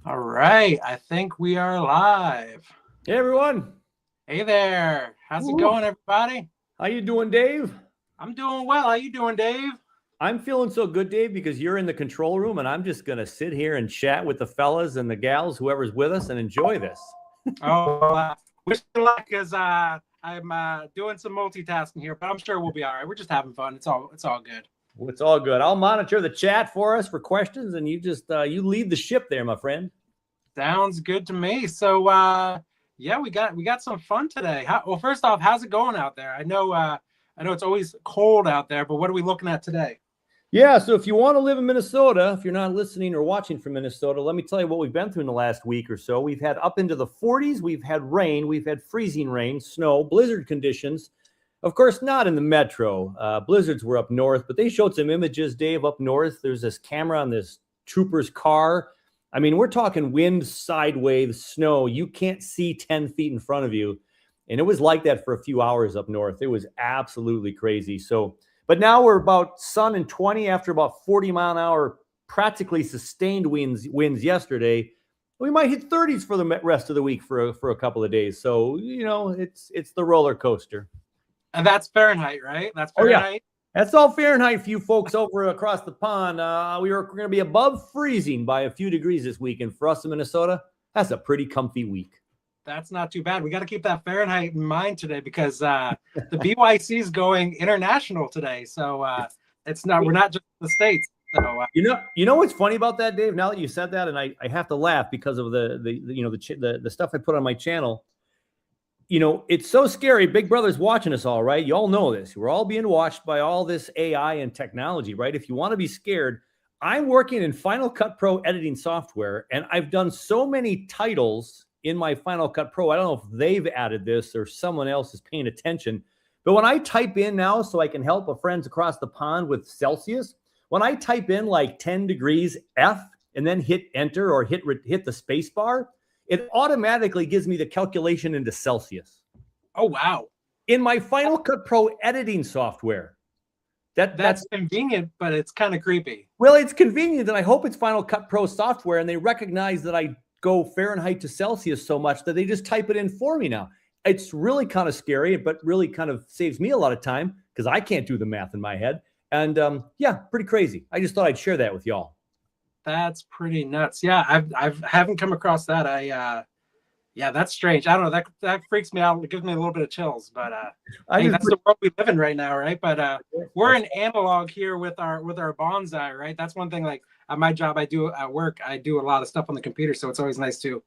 All right, I think we are live. Hey everyone. Hey there, how's it Woo. going, everybody? How you doing, Dave? I'm doing well. How you doing, Dave? I'm feeling so good, Dave, because you're in the control room and I'm just going to sit here and chat with the fellas and the gals, whoever's with us, and enjoy this. Oh, wish you luck because I'm doing some multitasking here, but I'm sure we'll be all right. We're just having fun. It's all good. Well, it's all good. I'll monitor the chat for us for questions, and you just you lead the ship there, my friend. Sounds good to me. So yeah, we got some fun today. Well, first off, how's it going out there? I know it's always cold out there, but what are we looking at today? Yeah, so if you want to live in Minnesota, if you're not listening or watching from Minnesota, let me tell you what we've been through in the last week or so. We've had up into the 40s, we've had rain, we've had freezing rain, snow, blizzard conditions. Of course, not in the metro. Blizzards were up north, but they showed some images, Dave, up north. There's this camera on this trooper's car. I mean, we're talking wind, sideways, snow. You can't see 10 feet in front of you. And it was like that for a few hours up north. It was absolutely crazy. So, but now we're about sun and 20 after about 40-mile-an-hour, practically sustained winds yesterday. We might hit 30s for the rest of the week for a couple of days. So, it's the roller coaster. And that's Fahrenheit, right? That's Oh, yeah. Fahrenheit. That's all Fahrenheit for you folks over across the pond. We're going to be above freezing by a few degrees this week. And for us in Minnesota, that's a pretty comfy week. That's not too bad. We got to keep that Fahrenheit in mind today because the BYC is going international today. So we're not just the States. So you know what's funny about that, Dave? Now that you said that, and I have to laugh because of the stuff I put on my channel. It's so scary. Big Brother's watching us all, right? You all know this. We're all being watched by all this AI and technology, right? If you want to be scared, I'm working in Final Cut Pro editing software, and I've done so many titles in my Final Cut Pro. I don't know if they've added this or someone else is paying attention. But when I type in now so I can help a friends across the pond with Celsius, when I type in like 10 degrees F and then hit enter or hit the space bar, it automatically gives me the calculation into Celsius. Oh, wow. In my Final Cut Pro editing software. That's convenient, but it's kind of creepy. Well, it's convenient, and I hope it's Final Cut Pro software, and they recognize that I go Fahrenheit to Celsius so much that they just type it in for me now. It's really kind of scary, but really kind of saves me a lot of time because I can't do the math in my head. And yeah, pretty crazy. I just thought I'd share that with y'all. That's pretty nuts. Yeah, I haven't come across that. Yeah, that's strange. I don't know. That freaks me out. It gives me a little bit of chills. But that's the world we live in right now, right? But we're an analog here with our bonsai, right? That's one thing. Like at my job, I do at work. I do a lot of stuff on the computer, so it's always nice to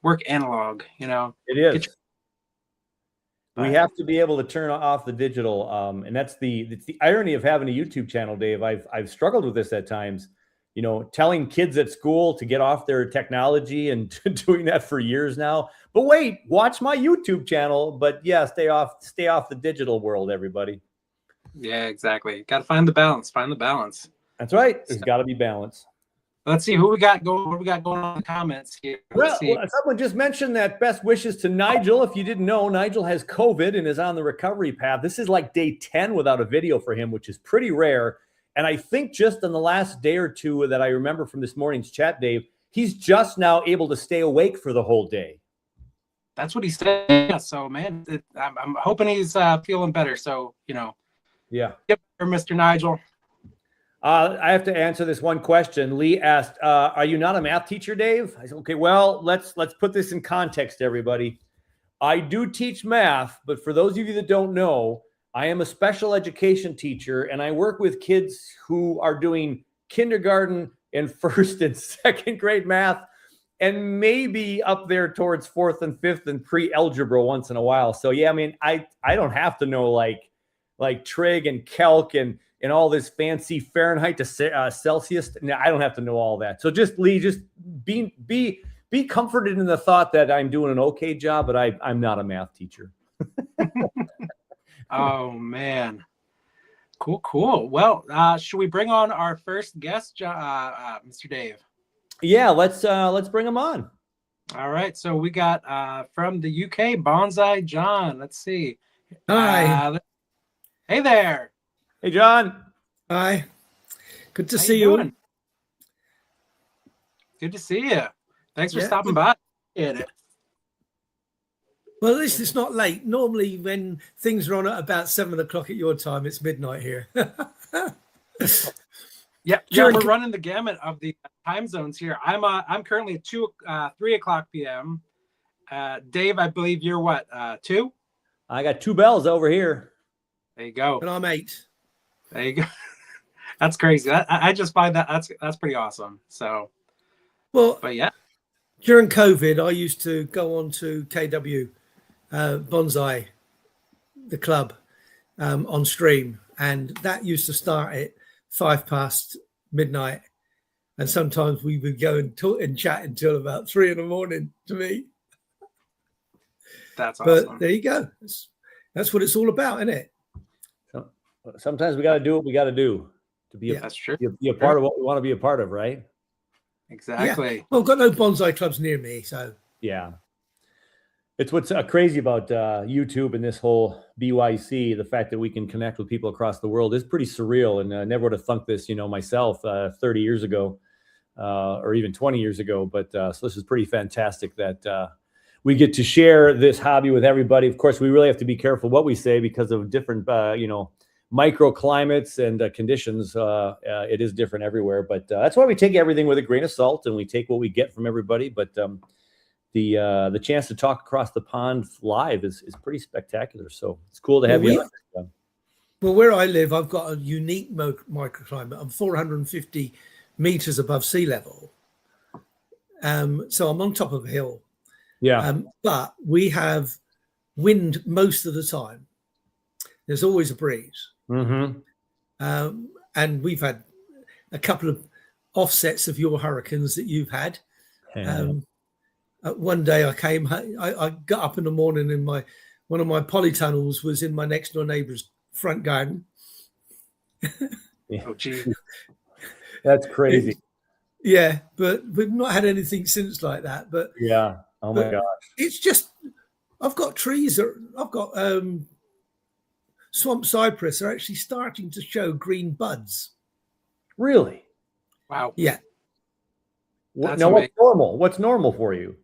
work analog. It is. We have to be able to turn off the digital, and that's the irony of having a YouTube channel, Dave. I've struggled with this at times. Telling kids at school to get off their technology and doing that for years now. But wait, watch my YouTube channel. But yeah, stay off the digital world, everybody. Yeah, exactly. Got to find the balance. Find the balance. That's right. There's got to be balance. Let's see who we got going. What we got going on in the comments here. Well, someone just mentioned that best wishes to Nigel. If you didn't know, Nigel has COVID and is on the recovery path. This is like day 10 without a video for him, which is pretty rare. And I think just in the last day or two that I remember from this morning's chat, Dave, he's just now able to stay awake for the whole day. That's what he said. Yeah, so, man, I'm hoping he's feeling better. So, Yeah. Yep, Mr. Nigel. I have to answer this one question. Lee asked, are you not a math teacher, Dave? I said, okay, well, let's put this in context, everybody. I do teach math, but for those of you that don't know, I am a special education teacher, and I work with kids who are doing kindergarten and first and second grade math, and maybe up there towards fourth and fifth and pre-algebra once in a while. So yeah, I mean, I don't have to know like trig and calc and all this fancy Fahrenheit to Celsius. No, I don't have to know all that. So just Lee, just be comforted in the thought that I'm doing an okay job, but I'm not a math teacher. Oh man, cool. Well, should we bring on our first guest, Mr. Dave? Yeah, let's bring him on. All right, so we got from the UK, Bonsai John. Let's see. Hi. Hey there. Hey, John. Hi. Good to How see you you. doing? Good to see you. Thanks for stopping by. Appreciate it. Well, at least it's not late. Normally, when things are on at about 7 o'clock at your time, it's midnight here. Yeah, we're running the gamut of the time zones here. I'm currently at 3 o'clock p.m. Dave, I believe you're what, 2? I got 2 bells over here. There you go. And I'm 8. There you go. That's crazy. I just find that's pretty awesome. So, well, but yeah. During COVID, I used to go on to KW Bonsai, the club, on stream, and that used to start at 5 past midnight, and sometimes we would go and talk and chat until about 3 in the morning to me. That's awesome. But there you go. That's what it's all about, isn't it? So, sometimes we got to do what we got to do to be that's true. Be a part of what we want to be a part of, right? Exactly. Yeah. Well, I've got no bonsai clubs near me, so yeah. It's what's crazy about YouTube and this whole BYC. The fact that we can connect with people across the world is pretty surreal, and I never would have thunk this, myself 30 years ago, or even 20 years ago. But so this is pretty fantastic that we get to share this hobby with everybody. Of course, we really have to be careful what we say because of different, microclimates and conditions. It is different everywhere, but that's why we take everything with a grain of salt, and we take what we get from everybody. But the chance to talk across the pond live is pretty spectacular. So it's cool to have you on. Well, where I live, I've got a unique microclimate. I'm 450 meters above sea level. So I'm on top of a hill. Yeah. But we have wind most of the time. There's always a breeze. Mm-hmm. And we've had a couple of offsets of your hurricanes that you've had. One day I got up in the morning and one of my polytunnels was in my next door neighbor's front garden. Oh, gee. That's crazy. Yeah, but we've not had anything since like that. But yeah, oh my gosh, it's just I've got trees. I've got swamp cypress are actually starting to show green buds. Really? Wow. Yeah. Now, what's normal? What's normal for you?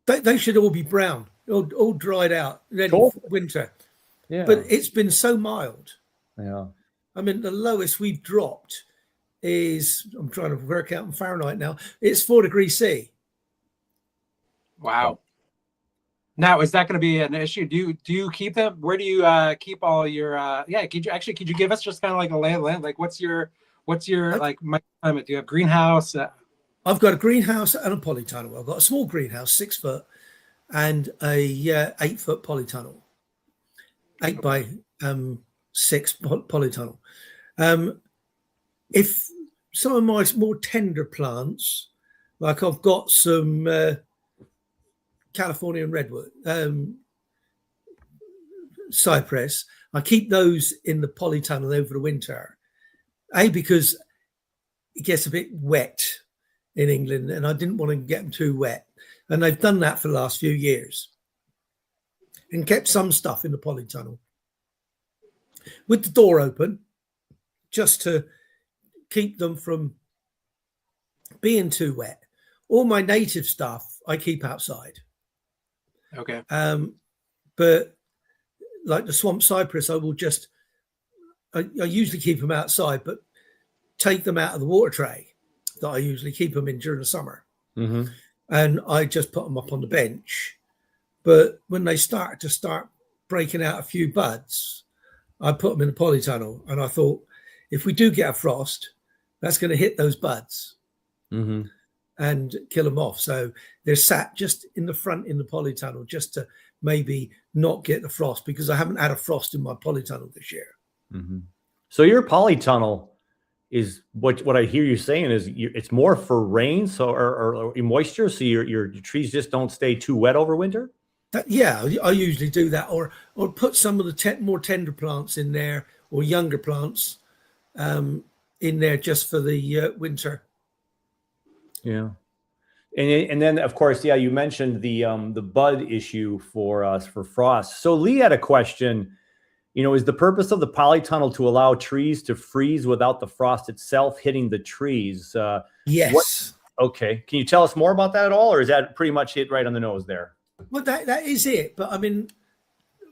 They should all be brown, all dried out, ready for winter. Yeah. But it's been so mild. Yeah. I mean, the lowest we've dropped is, I'm trying to work out in Fahrenheit now, it's 4 degrees C. Wow. Now, is that going to be an issue? Do you keep them? Where do you keep all your? Could you give us just kind of like a lay of the land? Like, what's your like microclimate? Do you have greenhouse? I've got a greenhouse and a polytunnel. I've got a small greenhouse, 6 foot, and a 8 foot polytunnel, 8 by 6 polytunnel. If some of my more tender plants, like I've got some Californian redwood, cypress, I keep those in the polytunnel over the winter. Because it gets a bit wet in England, and I didn't want to get them too wet. And they've done that for the last few years and kept some stuff in the polytunnel with the door open just to keep them from being too wet. All my native stuff I keep outside. Okay. But like the swamp cypress, I usually keep them outside, but take them out of the water tray that I usually keep them in during the summer. Mm-hmm. And I just put them up on the bench. But when they start breaking out a few buds, I put them in the polytunnel. And I thought, if we do get a frost, that's going to hit those buds and kill them off. So they're sat just in the front in the polytunnel just to maybe not get the frost, because I haven't had a frost in my polytunnel this year. Mm-hmm. So your polytunnel is what I hear you saying is it's more for rain, so or moisture, so your trees just don't stay too wet over winter. Yeah, I usually do that, or put some of the more tender plants in there, or younger plants in there just for the winter. Yeah, and then of course, yeah, you mentioned the bud issue for frost. So Lee had a question. Is the purpose of the polytunnel to allow trees to freeze without the frost itself hitting the trees? Yes. Okay. Can you tell us more about that at all, or is that pretty much it right on the nose there? Well, that is it. But I mean,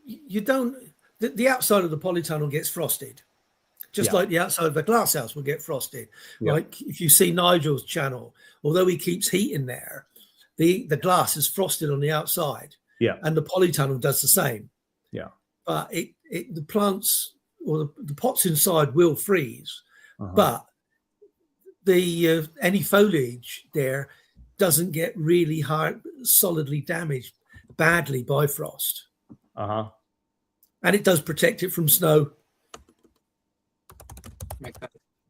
you don't. The outside of the polytunnel gets frosted, just like the outside of a glass house will get frosted. Like if you see Nigel's channel, although he keeps heat in there, the glass is frosted on the outside. Yeah. And the polytunnel does the same. Yeah. But the plants or the pots inside will freeze, but the any foliage there doesn't get really hard, solidly damaged badly by frost. And it does protect it from snow.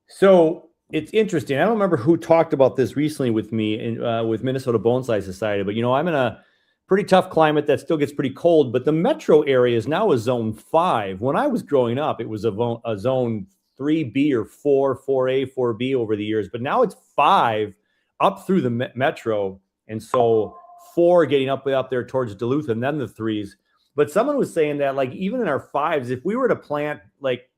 So it's interesting. I don't remember who talked about this recently with me with Minnesota Bonsai Society, but I'm in a pretty tough climate that still gets pretty cold. But the metro area is now a zone 5. When I was growing up, it was a zone 3B or 4, 4A, 4B over the years. But now it's 5 up through the metro. And so 4 getting up there towards Duluth, and then the 3s. But someone was saying that, like, even in our 5s, if we were to plant, like,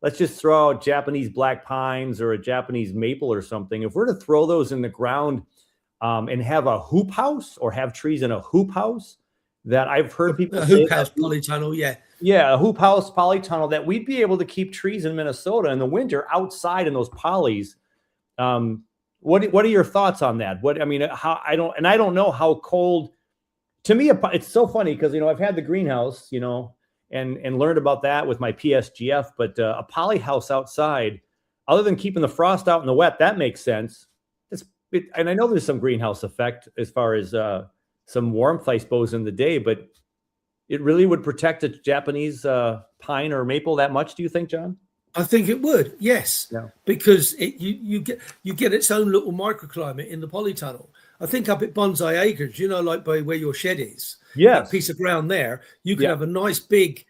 let's just throw out Japanese black pines or a Japanese maple or something, if we're to throw those in the ground and have a hoop house or have trees in a hoop house, that I've heard people a hoop house polytunnel, yeah, a hoop house polytunnel, that we'd be able to keep trees in Minnesota in the winter outside in those polys. What are your thoughts on that? I don't know how cold. To me, it's so funny because I've had the greenhouse, and learned about that with my PSGF, but a poly house outside, other than keeping the frost out in the wet, that makes sense. And I know there's some greenhouse effect as far as some warmth, I suppose, in the day, but it really would protect a Japanese pine or maple that much, do you think, John? I think it would, yes, because you get its own little microclimate in the polytunnel. I think up at Bonsai Acres, like by where your shed is, that piece of ground there, you could have a nice big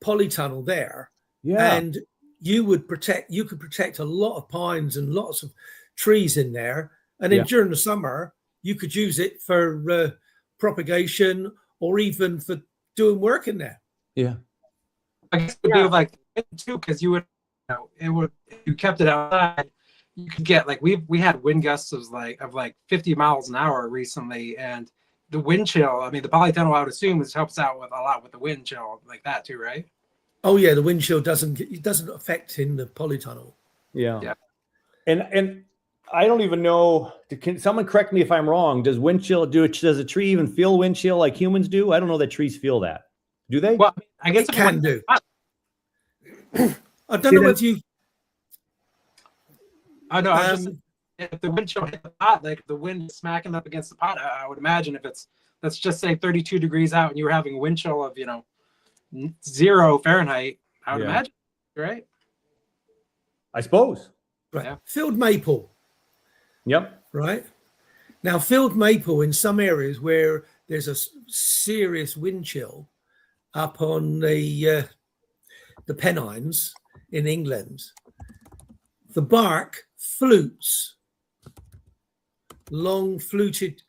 polytunnel there, and you could protect a lot of pines and lots of trees in there, and then during the summer you could use it for propagation or even for doing work in there. I guess it would be like too, because you would, if you kept it outside, you could get, like, we had wind gusts of 50 miles an hour recently, and the wind chill. I mean, the polytunnel, I would assume, helps out with a lot with the wind chill like that too, right? Oh yeah, the wind chill doesn't affect in the polytunnel. Yeah. And I don't even know. Can someone correct me if I'm wrong? Does wind chill does a tree even feel wind chill like humans do? I don't know that trees feel that. Do they? Well, I guess it can do. I don't know if you. I know. If the wind chill hit the pot, like the wind smacking up against the pot, I would imagine if it's, let's just say 32 degrees out and you were having a wind chill of 0 Fahrenheit, I would imagine, right? I suppose. Right. Yeah. Field maple. Yep. Right. Now, field maple in some areas where there's a serious wind chill up on the Pennines in England, the bark flutes, long fluted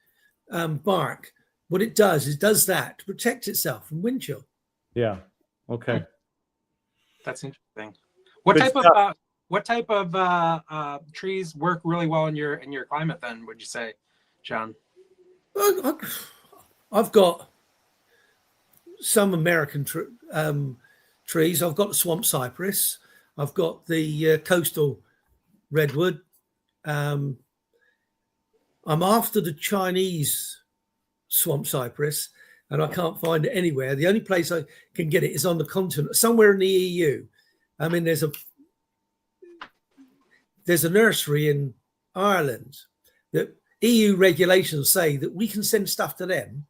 bark. What it does is that to protect itself from wind chill. Yeah. Okay. That's interesting. What type of trees work really well in your climate then, would you say, John? I've got some American trees. I've got the swamp cypress. I've got the coastal redwood. I'm after the Chinese swamp cypress, and I can't find it anywhere. The only place I can get it is on the continent, somewhere in the EU. I mean, there's a nursery in Ireland that EU regulations say that we can send stuff to them,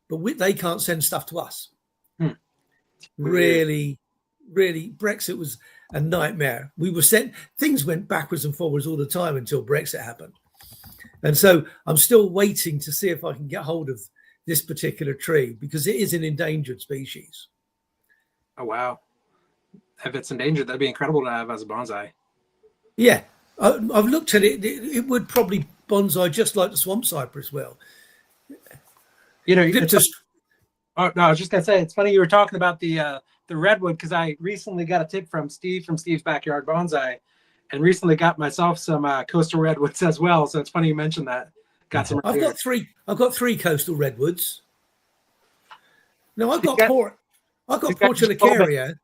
but they can't send stuff to us. Really, Brexit was a nightmare. Things went backwards and forwards all the time until Brexit happened. And so I'm still waiting to see if I can get hold of this particular tree because it is an endangered species. Oh, wow. If it's endangered, that'd be incredible to have as a bonsai. Yeah, I've looked at it. It would probably bonsai just like the swamp cypress will. You could just. Oh no, I was just gonna say, it's funny you were talking about the redwood, because I recently got a tip from Steve from Steve's Backyard Bonsai, and recently got myself some coastal redwoods as well. So it's funny you mentioned that. Got some. I've got three coastal redwoods. No, I've got Portulacaria.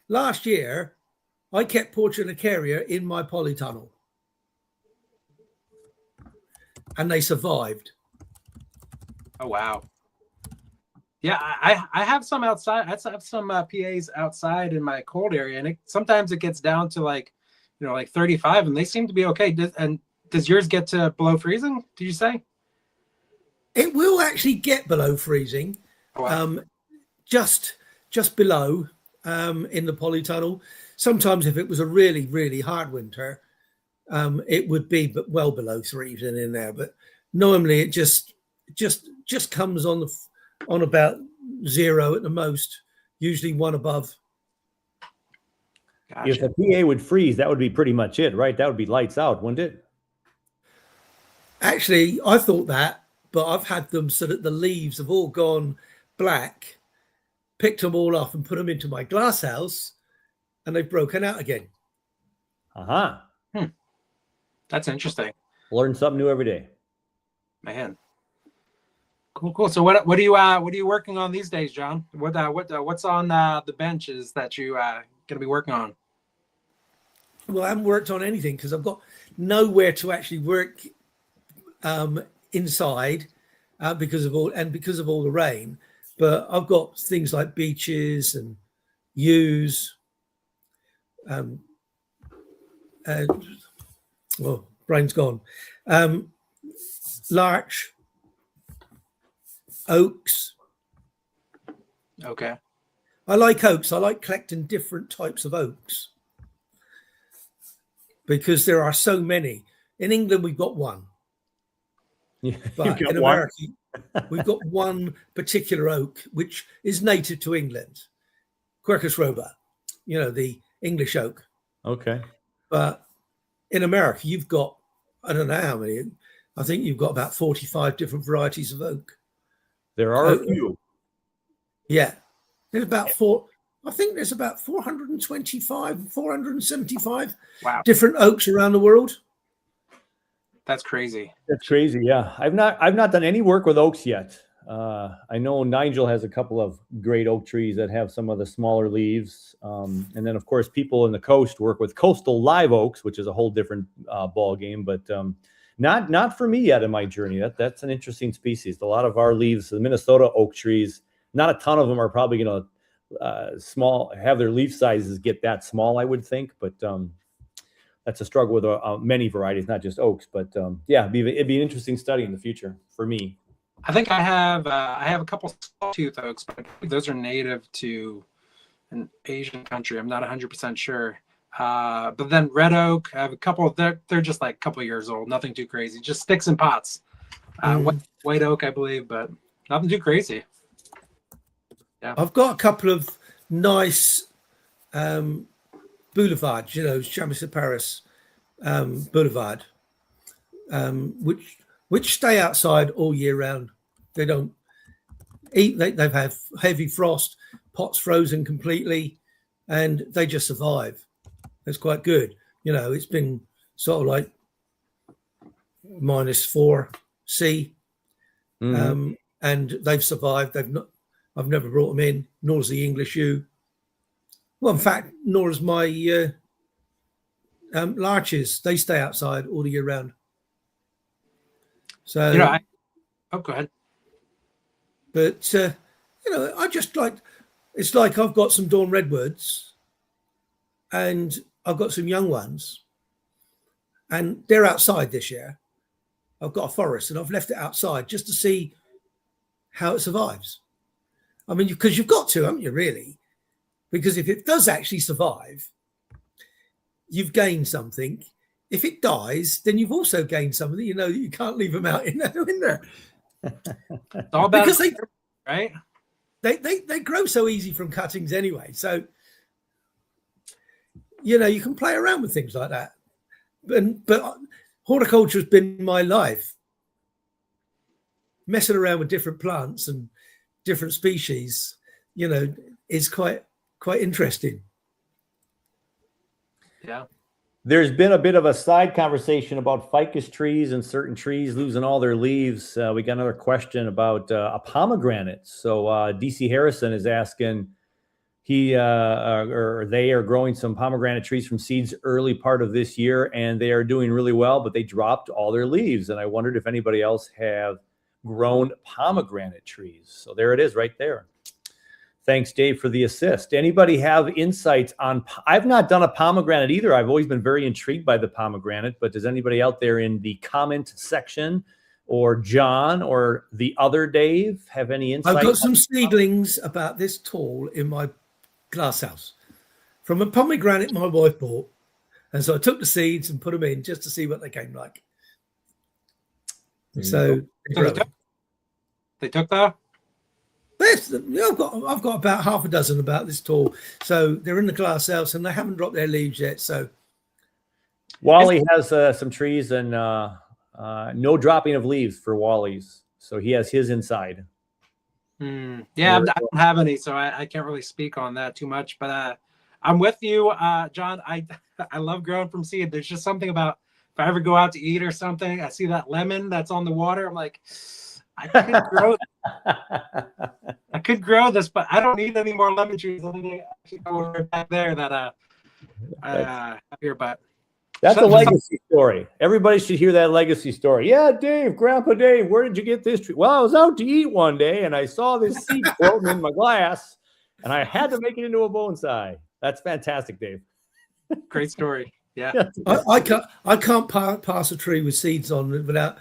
Last year, I kept Portulacaria in my polytunnel, and they survived. Oh wow! Yeah, I have some outside. I have some PAs outside in my cold area, and sometimes it gets down to like 35, and they seem to be okay. Does yours get to below freezing? Did you say? It will actually get below freezing. Oh, wow. Just below in the polytunnel. Sometimes if it was a really, really hard winter, it would be well below freezing in there. But normally it just comes on about 0 at the most, usually 1 above. Gotcha. If the PA would freeze, that would be pretty much it, right? That would be lights out, wouldn't it? Actually, I thought that, but I've had them so that the leaves have all gone black, picked them all off and put them into my glass house, and they've broken out again. That's interesting. Learn something new every day, man. Cool. So what are you working on these days, John? What's on the benches that you gonna be working on? Well, I haven't worked on anything because I've got nowhere to actually work inside because of all the rain. But I've got things like beeches and yews, brain's gone. Larch, oaks. Okay. I like oaks. I like collecting different types of oaks because there are so many. In England, we've got one. But in America, we've got one particular oak which is native to England, Quercus robur, the English oak. Okay. But in America, you've got, I don't know how many, I think you've got about 45 different varieties of oak. There are a few. Yeah. There's about 425, 475 different oaks around the world. That's crazy. That's crazy. Yeah. I've not done any work with oaks yet. I know Nigel has a couple of great oak trees that have some of the smaller leaves. And then of course, people in the coast work with coastal live oaks, which is a whole different ball game, but not for me yet in my journey. That's an interesting species. A lot of our leaves, the Minnesota oak trees, not a ton of them are probably going to have their leaf sizes get that small, I would think, but that's a struggle with many varieties, not just oaks. But it'd be an interesting study in the future for me. I think I have a couple tooth oaks, but those are native to an Asian country. I'm not 100% sure. But then red oak, I have a couple. They're just like a couple years old, nothing too crazy, just sticks in pots. White oak, I believe, but nothing too crazy. Yeah, I've got a couple of nice boulevards, Chamaecyparis boulevard, which stay outside all year round. They don't eat. They've had heavy frost, pots frozen completely, and they just survive. It's quite good. It's been sort of like -4°C, and they've survived. I've never brought them in, nor has the English yew. Well, in fact, nor has my larches. They stay outside all the year round. So, go ahead. But I just like. It's like I've got some dawn redwoods, and I've got some young ones, and they're outside this year. I've got a forest, and I've left it outside just to see how it survives. I mean, because you've got to, haven't you, really? Because if it does actually survive, you've gained something. If it dies, then you've also gained something. You can't leave them out in there. It's all about because right? They grow so easy from cuttings anyway. So, you can play around with things like that. But horticulture has been my life. Messing around with different plants and different species, is quite interesting. Yeah. There's been a bit of a side conversation about ficus trees and certain trees losing all their leaves. We got another question about a pomegranate. So DC Harrison is asking, they are growing some pomegranate trees from seeds early part of this year, and they are doing really well, but they dropped all their leaves. And I wondered if anybody else have grown pomegranate trees. So there it is right there. Thanks, Dave, for the assist. Anybody have insights on, I've not done a pomegranate either. I've always been very intrigued by the pomegranate, but does anybody out there in the comment section, or John or the other Dave, have any insight? I've got some seedlings about this tall in my glass house from a pomegranate my wife bought. And so I took the seeds and put them in just to see what they came like. So they took that? I've got about half a dozen about this tall. So they're in the glass house and they haven't dropped their leaves yet. So Wally has some trees and no dropping of leaves for Wally's. So he has his inside. Yeah, I don't have any, so I can't really speak on that too much. But I'm with you, John. I love growing from seed. There's just something about, if I ever go out to eat or something, I see that lemon that's on the water. I'm like, I could grow I could grow this, but I don't need any more lemon trees. I think I should go over back there that here, but that's a legacy story. Everybody should hear that legacy story. Yeah, Dave, Grandpa Dave, where did you get this tree? Well, I was out to eat one day and I saw this seed floating in my glass and I had to make it into a bonsai. That's fantastic, Dave. Great story. Yeah. I can't pass a tree with seeds on without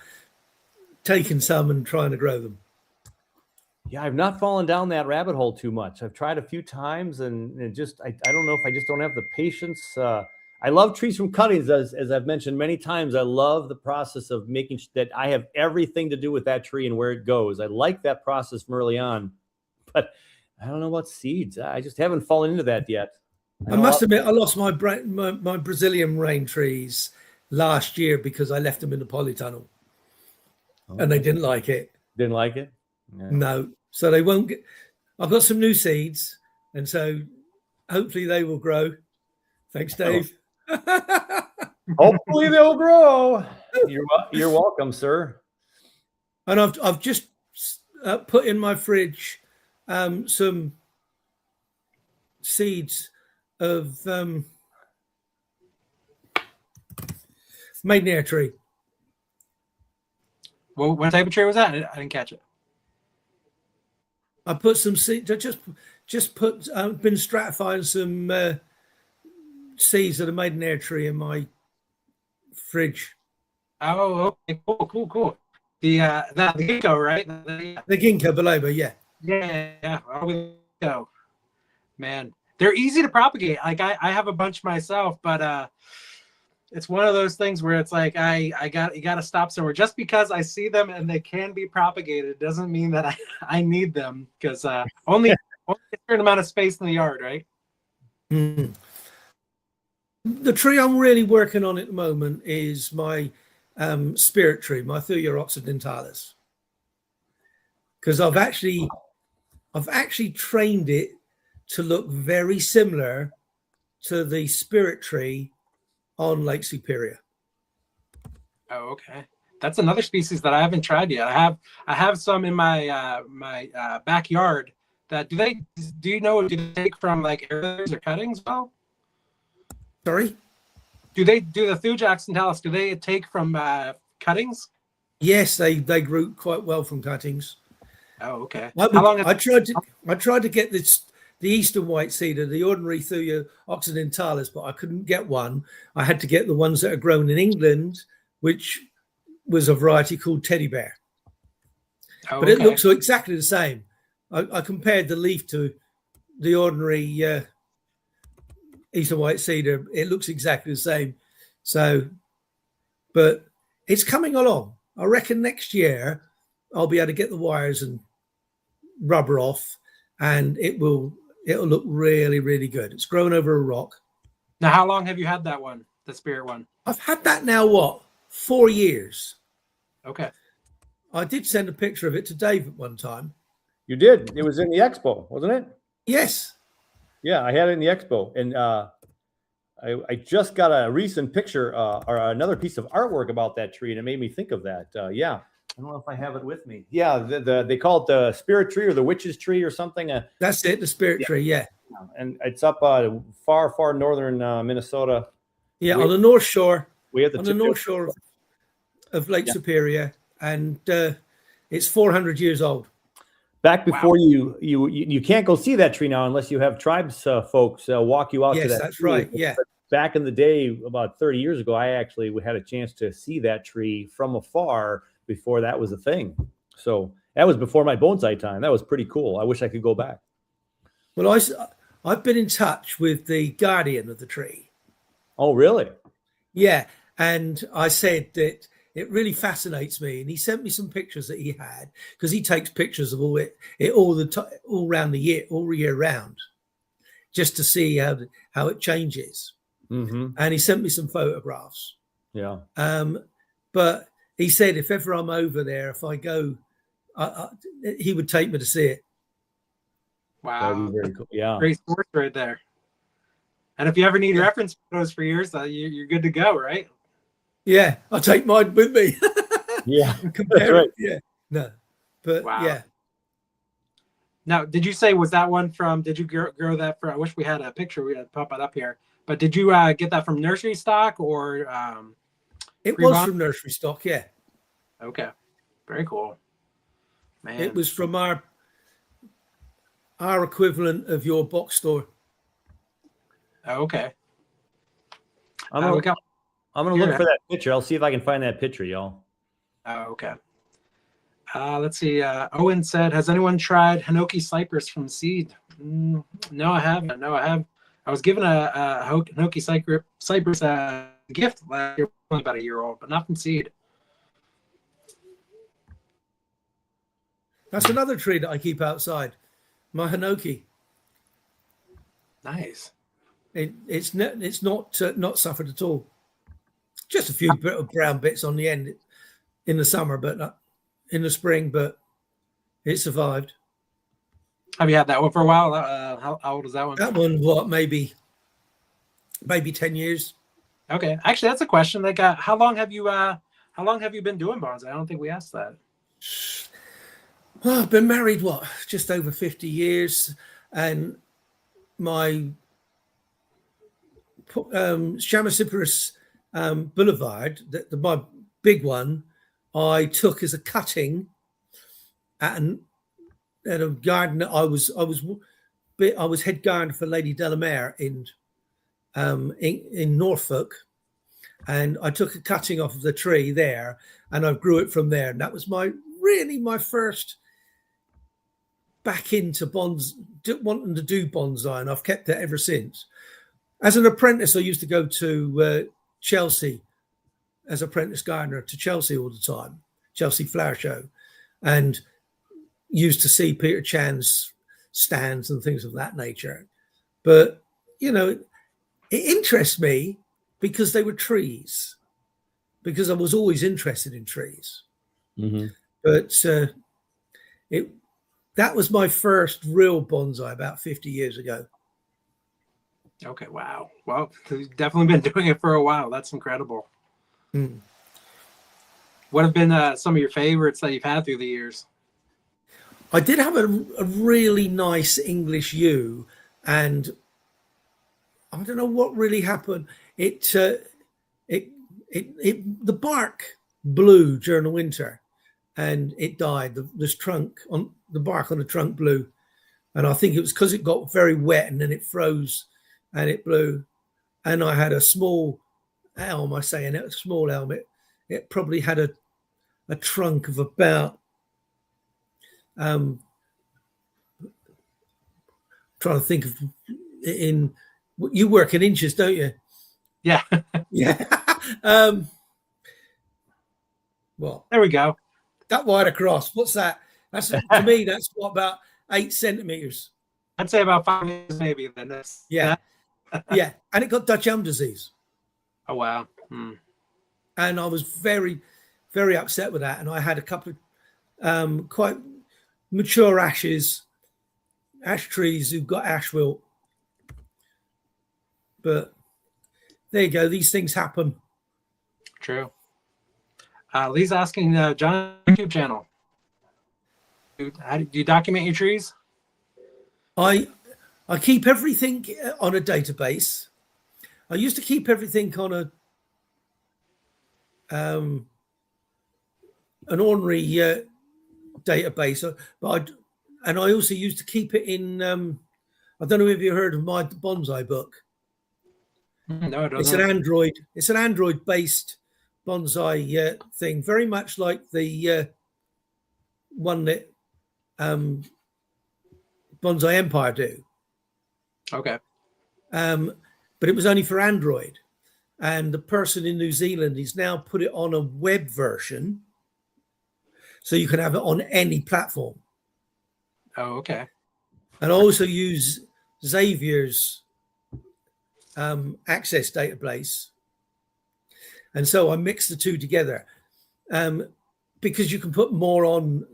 taking some and trying to grow them. Yeah, I've not fallen down that rabbit hole too much. I've tried a few times and it just, I don't know if I just don't have the patience. I love trees from cuttings, as I've mentioned many times. I love the process of making sure that I have everything to do with that tree and where it goes. I like that process from early on, but I don't know about seeds. I just haven't fallen into that yet. I must admit, I lost my Brazilian rain trees last year because I left them in the polytunnel, and they didn't like it. Didn't like it? No. So they won't get. I've got some new seeds, and so hopefully they will grow. Thanks, Dave. Hopefully they'll grow. You're welcome, sir. And I've just put in my fridge some seeds of maidenhair tree. Well, what type of tree was that? I didn't catch it. I put some seeds. I just put been stratifying some seeds of the maidenhair tree in my fridge. Oh, okay, cool. The ginkgo, right? The ginkgo biloba, yeah. Yeah. Oh, go, man. They're easy to propagate. Like I have a bunch myself, but it's one of those things where it's like you got to stop somewhere. Just because I see them and they can be propagated doesn't mean that I need them, because only a certain amount of space in the yard, right? Mm. The tree I'm really working on at the moment is my spirit tree, my Thuja occidentalis, because I've actually trained it to look very similar to the spirit tree on Lake Superior. Oh, okay. That's another species that I haven't tried yet. I have some in my backyard. Do they take from like areas or cuttings? Well, sorry. Do the Thuja occidentalis? Do they take from cuttings? Yes, they grew quite well from cuttings. Oh, okay. I tried to get the Eastern white cedar, the ordinary Thuja occidentalis, but I couldn't get one. I had to get the ones that are grown in England, which was a variety called teddy bear. Oh, but it looks exactly the same. I compared the leaf to the ordinary Eastern white cedar. It looks exactly the same. So, but it's coming along. I reckon next year I'll be able to get the wires and rubber off, and it'll look really, really good. It's grown over a rock. Now, how long have you had that one, the spirit one? I've had that now, 4 years. Okay. I did send a picture of it to Dave at one time. You did? It was in the expo, wasn't it? Yes. Yeah, I had it in the expo. And I just got a recent picture or another piece of artwork about that tree, and it made me think of that. Yeah, I don't know if I have it with me. Yeah, they call it the spirit tree or the witch's tree or something. That's it, the spirit tree. Yeah, and it's up far northern Minnesota. Yeah, on the north shore. We have on the north shore of Lake Superior, and it's 400 years old. Back before you can't go see that tree now unless you have tribes folks walk you out to that. Yes, that's tree. Right. Yeah. But back in the day, about 30 years ago, I actually had a chance to see that tree from afar before that was a thing. So that was before my bonsai time. That was pretty cool. I wish I could go back. Well, I've been in touch with the guardian of the tree. Oh, really? Yeah. And I said that it really fascinates me, and he sent me some pictures that he had, because he takes pictures of all around the year, all year round, just to see how it changes. Mm-hmm. And he sent me some photographs. Yeah. But he said if ever I'm over there, if I go, he would take me to see it. Wow, that'd be very cool. Yeah, great source right there. And if you ever need reference photos for yours, you're good to go, right? Yeah, I'll take mine with me. Yeah, compare right. It. Yeah, no, but yeah. Now, did you say, was that one from, did you grow that from, I wish we had a picture, we had pop it up here, but did you get that from nursery stock or? It was from nursery stock, yeah. Okay, very cool. Man. It was from our equivalent of your box store. Okay. I'm gonna look for that picture. I'll see if I can find that picture, y'all. Oh, okay. Let's see. Owen said, "Has anyone tried Hinoki cypress from seed?" No, I haven't. No, I have. I was given a Hinoki cypress gift last year, only about a year old, but not from seed. That's another tree that I keep outside. My Hinoki. Nice. It's not suffered at all. Just a few brown bits on the end in the summer, but not in the spring. But it survived. Have you had that one for a while? How old is that one? That one, what, maybe 10 years. Okay, actually, that's a question. Like, how long have you been doing bonsai? I don't think we asked that. Well, I've been married just over 50 years, and my Chamasiparis Boulevard, my big one, I took as a cutting at a garden. I was head gardener for Lady Delamere in Norfolk, and I took a cutting off of the tree there, and I grew it from there. And that was my first back into wanting to do bonsai, and I've kept it ever since. As an apprentice, I used to go to Chelsea as apprentice gardener to Chelsea all the time, Chelsea Flower Show, and used to see Peter Chan's stands and things of that nature. But, it interests me because they were trees, because I was always interested in trees. Mm-hmm. But that was my first real bonsai about 50 years ago. Okay, wow. Well, you've definitely been doing it for a while. That's incredible. What have been some of your favorites that you've had through the years? I did have a really nice English yew, and I don't know what really happened. The bark blew during the winter, and it died. The bark on the trunk blew, and I think it was because it got very wet and then it froze, and it blew. And I had a small elm. It probably had a trunk of about trying to think of you work in inches, don't you? Yeah. Yeah. Well, there we go. That wide across. What's that? That's to me. That's about 8 centimeters. I'd say about 5 inches, maybe. Then yeah. Yeah, and it got Dutch elm disease. Oh wow. And I was very, very upset with that. And I had a couple of quite mature ash trees who got ash wilt. But there you go. These things happen. True. Lee's asking John YouTube channel. How do you document your trees? I keep everything on a database. I used to keep everything on an ordinary database, but I also used to keep it in. I don't know if you heard of my bonsai book. No, it It's doesn't. an Android. It's an Android-based bonsai thing, very much like the one that Bonsai Empire do. Okay. But it was only for Android. And the person in New Zealand, he's now put it on a web version, so you can have it on any platform. Oh, okay. And I also use Xavier's Access database. And so I mix the two together because you can put more on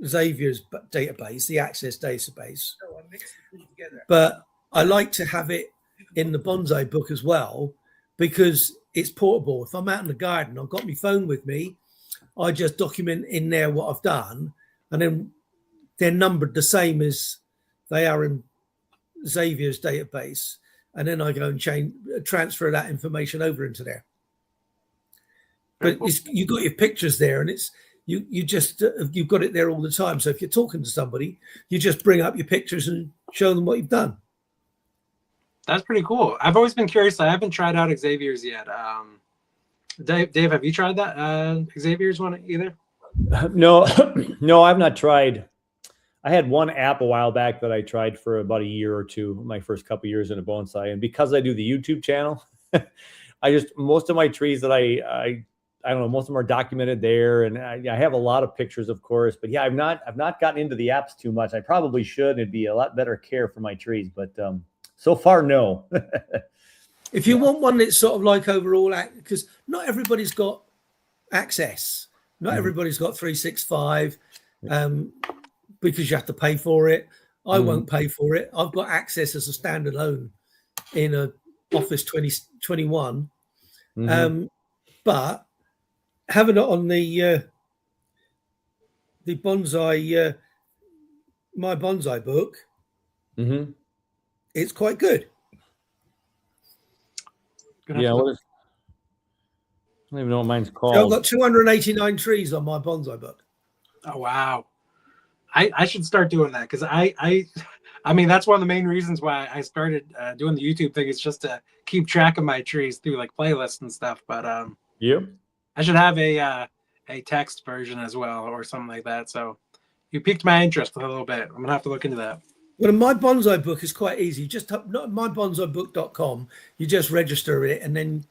Xavier's database, the Access database. So I mix the two together. But I like to have it in the bonsai book as well, because it's portable. If I'm out in the garden, I've got my phone with me, I just document in there what I've done, and then they're numbered the same as they are in Xavier's database, and then I go and transfer that information over into there. But you've got your pictures there, and it's you've got it there all the time. So if you're talking to somebody, you just bring up your pictures and show them what you've done. That's pretty cool. I've always been curious. I haven't tried out Xavier's yet. Dave, have you tried that Xavier's one either? No, no, I've not tried. I had one app a while back that I tried for about a year or two, my first couple of years in a bonsai. And because I do the YouTube channel, most of my trees that I don't know, most of them are documented there. And I have a lot of pictures, of course, but yeah, I've not gotten into the apps too much. I probably should. It'd be a lot better care for my trees, but so far, no. If you want one that's sort of like overall, because not everybody's got access. Not everybody's got 365 because you have to pay for it. I won't pay for it. I've got access as a standalone in a Office 2021. But having it on the bonsai, my bonsai book, it's quite good. Yeah, I don't even know what mine's called. So I've got 289 trees on my bonsai book. Oh wow! I should start doing that, because I mean, that's one of the main reasons why I started doing the YouTube thing, is just to keep track of my trees through like playlists and stuff. But I should have a text version as well or something like that. So you piqued my interest a little bit. I'm gonna have to look into that. Well, my bonsai book is quite easy. You just mybonsaibook.com. You just register it, and then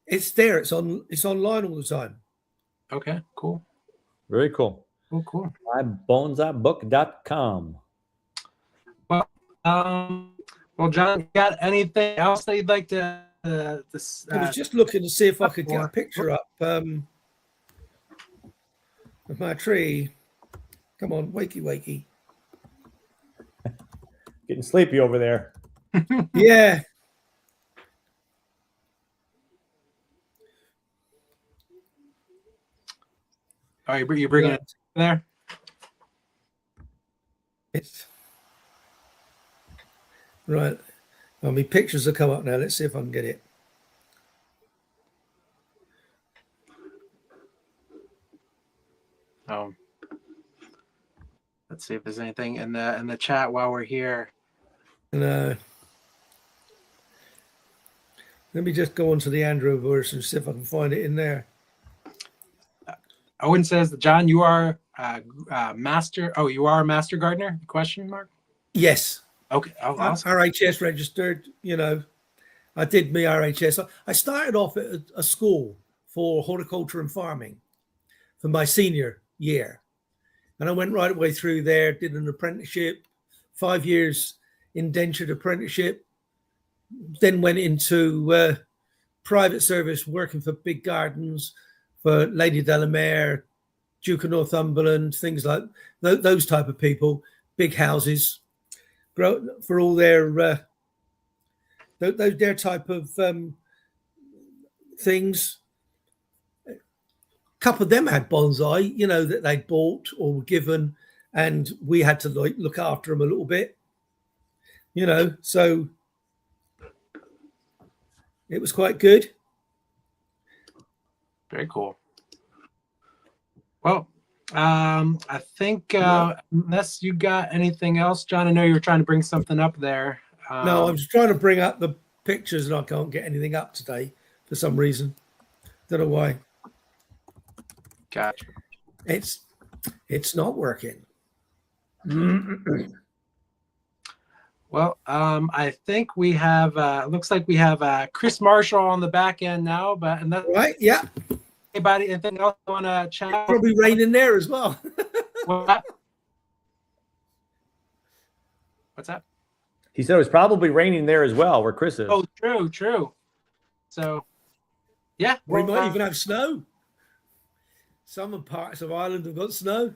it's there. It's online all the time. Okay, cool. Very cool. Cool. mybonsaibook.com. Well, John, you got anything else that you'd like to? I was just looking to see if I could get a picture up of my tree. Come on, wakey. Getting sleepy over there. Yeah. Oh, you're bringing it there? It's right. I mean, pictures will come up now. Let's see if I can get it. Let's see if there's anything in the chat while we're here. Let me just go onto the Android version and see if I can find it in there. Owen says, John, you are master. Oh, you are a master gardener? Question mark. Yes. Okay. Oh, awesome. RHS registered. I did my RHS. I started off at a school for horticulture and farming for my senior year, and I went right away through there. Did an apprenticeship, 5 years indentured apprenticeship. Then went into private service, working for big gardens, for Lady Delamere, Duke of Northumberland, things like those type of people, big houses, for all their their type of things. A couple of them had bonsai, you know, that they bought or were given, and we had to like look after them a little bit, you know. So it was quite good. Very cool. Well, I think unless you got anything else, John, I know you were trying to bring something up there. No, I'm just trying to bring up the pictures, and I can't get anything up today for some reason. Don't know why. Gotcha. It's not working. Well, I think we have. Looks like we have Chris Marshall on the back end now. But and that, Right? Yeah. Anybody, anything else you want to chat? It's probably raining there as well. What's that? He said it was probably raining there as well, where Chris is. Oh, true. So, yeah, We might even have snow. Some parts of Ireland have got snow.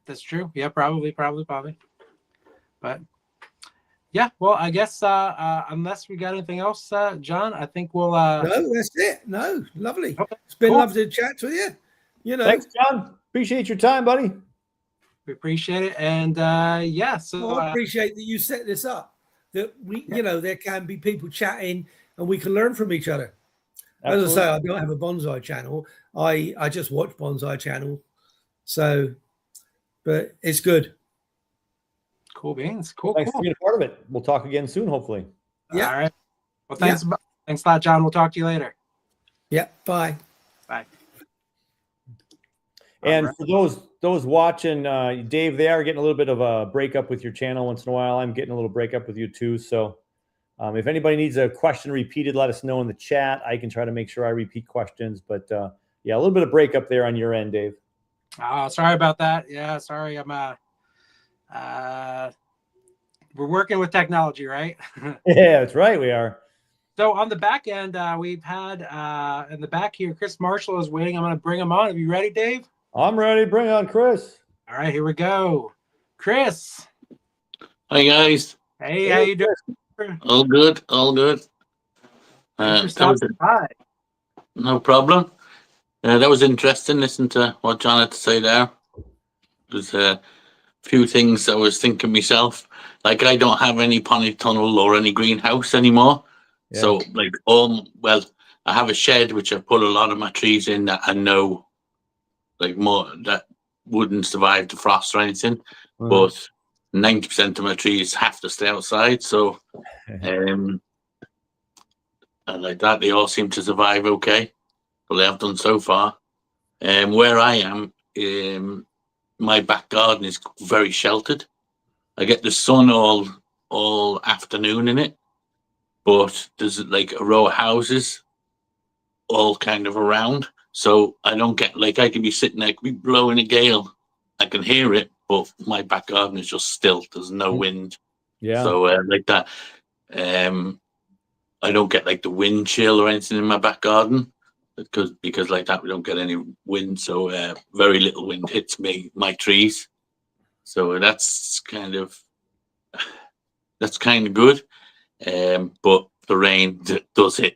That's true. Yeah, probably. But yeah, well, I guess unless we got anything else, John, I think we'll. No, that's it. No, lovely. Okay, It's been cool. lovely to chat with you. You know, Thanks, John. Appreciate your time, buddy. We appreciate it, and yeah. So I appreciate that you set this up. That we, you know, there can be people chatting, and we can learn from each other. Absolutely. As I say, I don't have a bonsai channel. I just watch bonsai channel, so, but it's good. Cool beans. Cool. Thanks for being a part of it. We'll talk again soon, hopefully. Yeah. All right. Well, thanks. Yeah. Thanks a lot, John. We'll talk to you later. Yeah. Bye. Bye. And for those watching, Dave, they are getting a little bit of a breakup with your channel once in a while. I'm getting a little breakup with you too. So if anybody needs a question repeated, let us know in the chat. I can try to make sure I repeat questions. But yeah, a little bit of breakup there on your end, Dave. Oh, sorry about that. Yeah, sorry. We're working with technology, right? Yeah, that's right. We are. So on the back end, we've had in the back here, Chris Marshall is waiting. I'm going to bring him on. Are you ready, Dave? I'm ready. Bring on Chris. All right, here we go. Chris. Hi, guys. Hey, how you doing? All good. All good. No problem. That was interesting. Listen to what John had to say there. There's a few things I was thinking myself. Like, I don't have any polytunnel or any greenhouse anymore. Yeah. So, like, I have a shed which I put a lot of my trees in that I know, like, more that wouldn't survive the frost or anything. Mm-hmm. But 90% of my trees have to stay outside. So, and like that, they all seem to survive okay. Well, they have done so far. Where I am, my back garden is very sheltered. I get the sun all afternoon in it, but there's like a row of houses all kind of around. So I don't get, like, I can be sitting there, could be blowing a gale. I can hear it, but my back garden is just still. There's no wind. Yeah. So like that, I don't get like the wind chill or anything in my back garden because like that we don't get any wind. So very little wind hits my trees. So that's kind of good. But the rain does hit.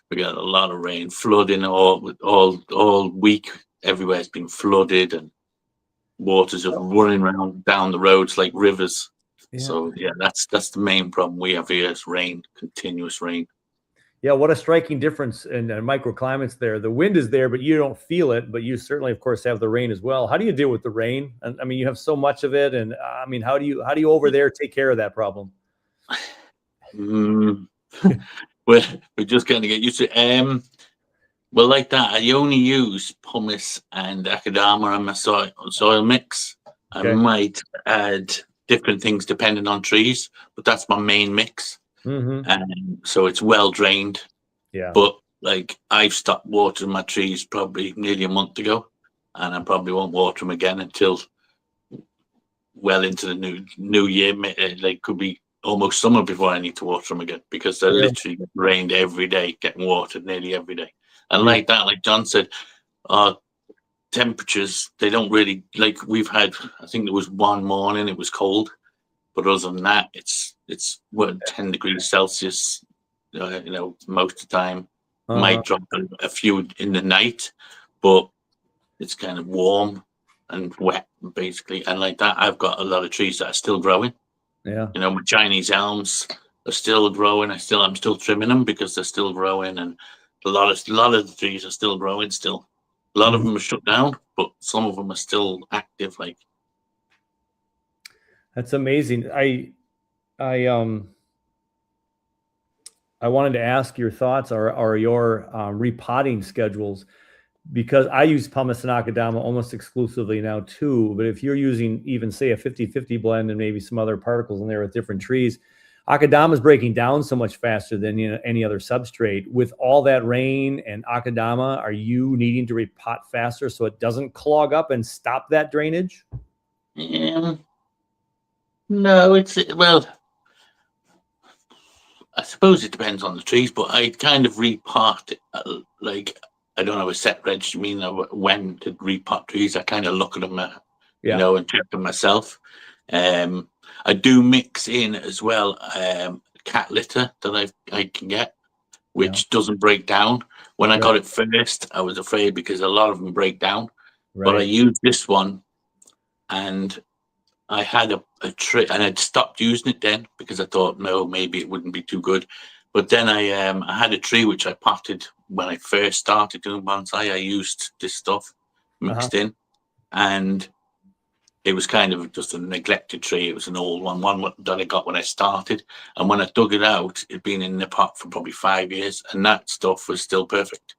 We got a lot of rain, flooding all week. Everywhere's been flooded and water's just running around down the roads like rivers. Yeah. So yeah, that's the main problem we have here is rain, continuous rain. Yeah, what a striking difference in microclimates there. The wind is there, but you don't feel it. But you certainly, of course, have the rain as well. How do you deal with the rain? And I mean, you have so much of it. And I mean, how do you over there take care of that problem? We're just going to get used to it. Well, like that, I only use pumice and akadama on my soil mix. Okay. I might add different things depending on trees, but that's my main mix. Mm-hmm. And so it's well drained. Yeah. But like I've stopped watering my trees probably nearly a month ago, and I probably won't water them again until well into the new year. Like could be almost summer before I need to water them again because they're literally rained every day, getting watered nearly every day. And like that, like John said, temperatures, they don't really, like we've had, I think there was one morning it was cold, but other than that, it's it's 10 degrees Celsius, most of the time. Might drop a few in the night, but it's kind of warm and wet, basically. And like that, I've got a lot of trees that are still growing. Yeah. My Chinese elms are still growing. I'm still trimming them because they're still growing, and a lot of the trees are still growing. Still, a lot of them are shut down, but some of them are still active. Like, that's amazing. I wanted to ask your thoughts or your repotting schedules, because I use pumice and akadama almost exclusively now too. But if you're using even say a 50-50 blend and maybe some other particles in there with different trees, akadama is breaking down so much faster than any other substrate. With all that rain and akadama, are you needing to repot faster so it doesn't clog up and stop that drainage? No, I suppose it depends on the trees, but I kind of repot it. Like, I don't have a set regimen of when to repot trees. I kind of look at them, and check them myself. I do mix in as well cat litter that I can get, which doesn't break down. When I got it first, I was afraid because a lot of them break down. But I used this one, and I had a tree, and I'd stopped using it then because I thought, no, maybe it wouldn't be too good. But then I had a tree which I potted when I first started doing bonsai. I used this stuff mixed in, and it was kind of just a neglected tree. It was an old one that I got when I started. And when I dug it out, it'd been in the pot for probably 5 years, and that stuff was still perfect.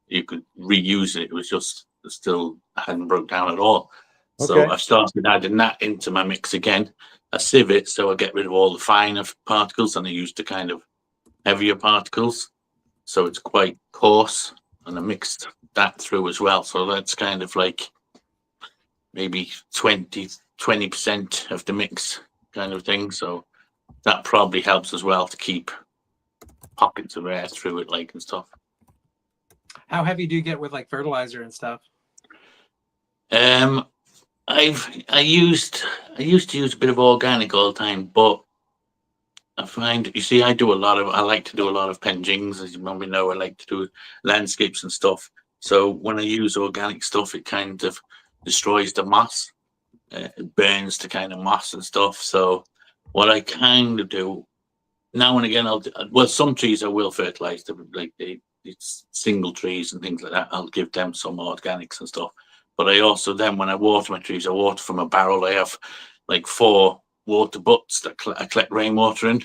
You could reuse it. It was just still hadn't broke down at all. So I started adding that into my mix again. I sieve it, so I get rid of all the finer particles, and I use the kind of heavier particles. So it's quite coarse, and I mixed that through as well. So that's kind of like maybe 20% of the mix kind of thing. So that probably helps as well to keep pockets of air through it, like, and stuff. How heavy do you get with like fertilizer and stuff? I used to use a bit of organic all the time, but I find, I like to do a lot of penjings, as you probably know. I like to do landscapes and stuff. So when I use organic stuff, it kind of destroys the moss. It burns the kind of moss and stuff. So what I kind of do now and again, some trees I will fertilize them, like it's single trees and things like that. I'll give them some organics and stuff. But I also then, when I water my trees, I water from a barrel. I have like 4 water butts that I collect rainwater in,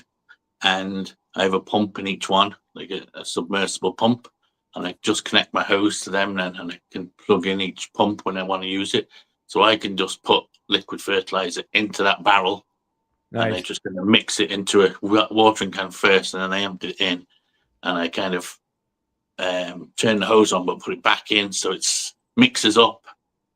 and I have a pump in each one, like a submersible pump, and I just connect my hose to them then, and I can plug in each pump when I want to use it. So I can just put liquid fertilizer into that barrel, and I just kind of mix it into a watering can first, and then I empty it in, and I kind of turn the hose on but put it back in, so it mixes up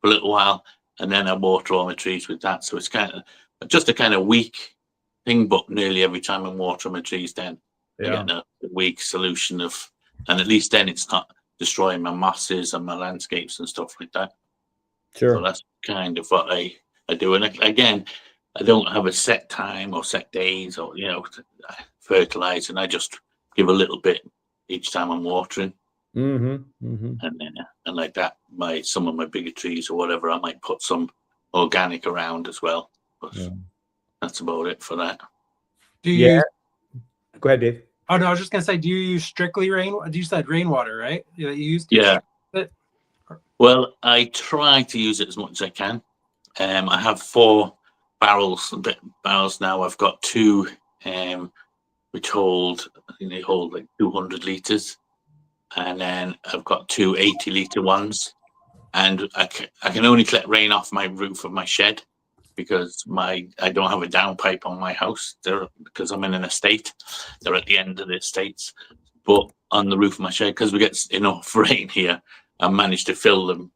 for a little while, and then I water all my trees with that. So it's kind of just a kind of weak thing, but nearly every time I'm watering my trees, then I get a weak solution of, and at least then it's not destroying my mosses and my landscapes and stuff like that. So that's kind of what I do. And again, I don't have a set time or set days or fertilize, and I just give a little bit each time I'm watering. And then and like that, some of my bigger trees or whatever, I might put some organic around as well. But that's about it for that. Do you? Go ahead, Dave. Oh no, I was just gonna say, do you use strictly you said rainwater, right? You used it? Well, I try to use it as much as I can. I have 4 barrels now. I've got 2 which hold, I think they hold like 200 liters. And then I've got 2 80-liter ones, and I can only collect rain off my roof of my shed because I don't have a downpipe on my house there because I'm in an estate. They're at the end of the estates, but on the roof of my shed, because we get enough rain here, I managed to fill them.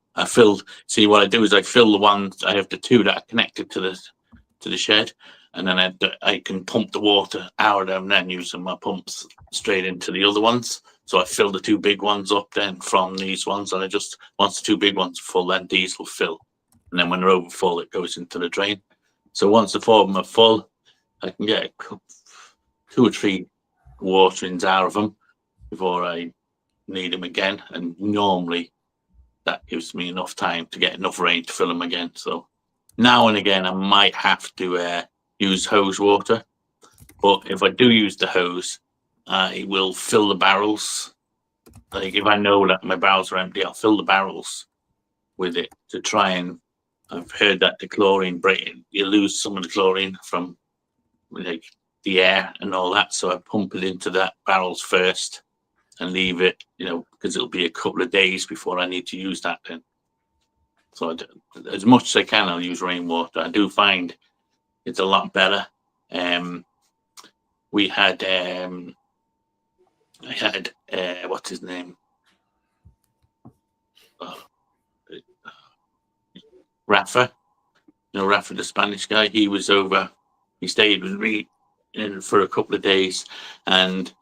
See, what I do is I fill the ones. I have the 2 that are connected to the shed, and then I can pump the water out of them, then using my pumps straight into the other ones. So I fill the 2 big ones up then from these ones, and once the 2 big ones are full, then these will fill. And then when they're over full, it goes into the drain. So once the 4 of them are full, I can get 2 or 3 waterings out of them before I need them again. And normally that gives me enough time to get enough rain to fill them again. So now and again, I might have to use hose water. But if I do use the hose, I will fill the barrels. Like if I know that my barrels are empty, I'll fill the barrels with it to try and. I've heard that the chlorine break, you lose some of the chlorine from like the air and all that. So I pump it into that barrels first and leave it, because it'll be a couple of days before I need to use that then. So as much as I can, I'll use rainwater. I do find it's a lot better. We had, what's his name? Rafa, Rafa, the Spanish guy. He was over. He stayed with me for a couple of days, and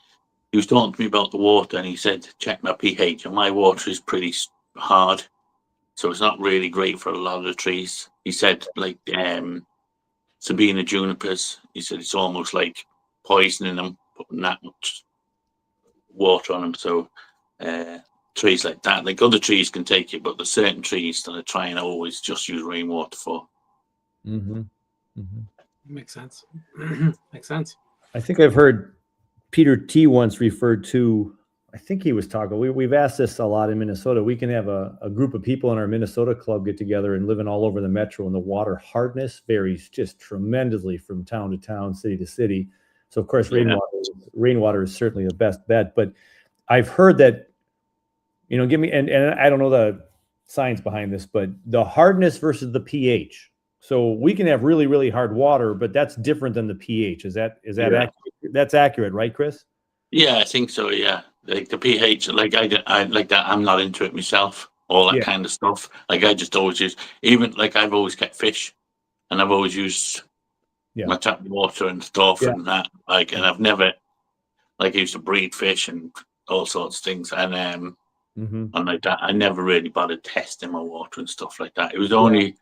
he was talking to me about the water. And he said, "Check my pH." And my water is pretty hard, so it's not really great for a lot of the trees. He said, like Sabina junipers. He said it's almost like poisoning them, putting that much water on them. So. Trees like that, like other trees can take it, but there's certain trees that I try and always just use rainwater for. Makes sense. Makes sense. I think I've heard Peter T once referred to, I think he was talking, we've asked this a lot in Minnesota. We can have a group of people in our Minnesota club get together and living all over the metro, and the water hardness varies just tremendously from town to town, city to city. So of course, rainwater is certainly the best bet, but I've heard that, give me, and I don't know the science behind this, but the hardness versus the pH. So we can have really, really hard water, but that's different than the pH. Is that accurate? That's accurate, right, Chris? Yeah, I think so. Yeah, like the pH, like I like that. I'm not into it myself. All that kind of stuff. Like I just always use, even like I've always kept fish, and I've always used my tap water and stuff and that. Like, and I've never, like, I used to breed fish and all sorts of things, and and like that, I never really bothered testing my water and stuff like that. It was only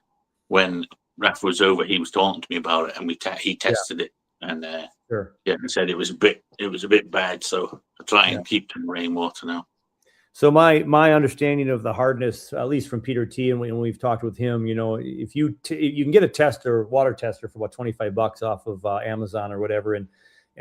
when Rafa was over, he was talking to me about it, and he tested it, and he said it was a bit bad. So I try and keep them rainwater now. So my understanding of the hardness, at least from Peter T, and when we've talked with him, if you can get a water tester for about $25 off of Amazon or whatever, and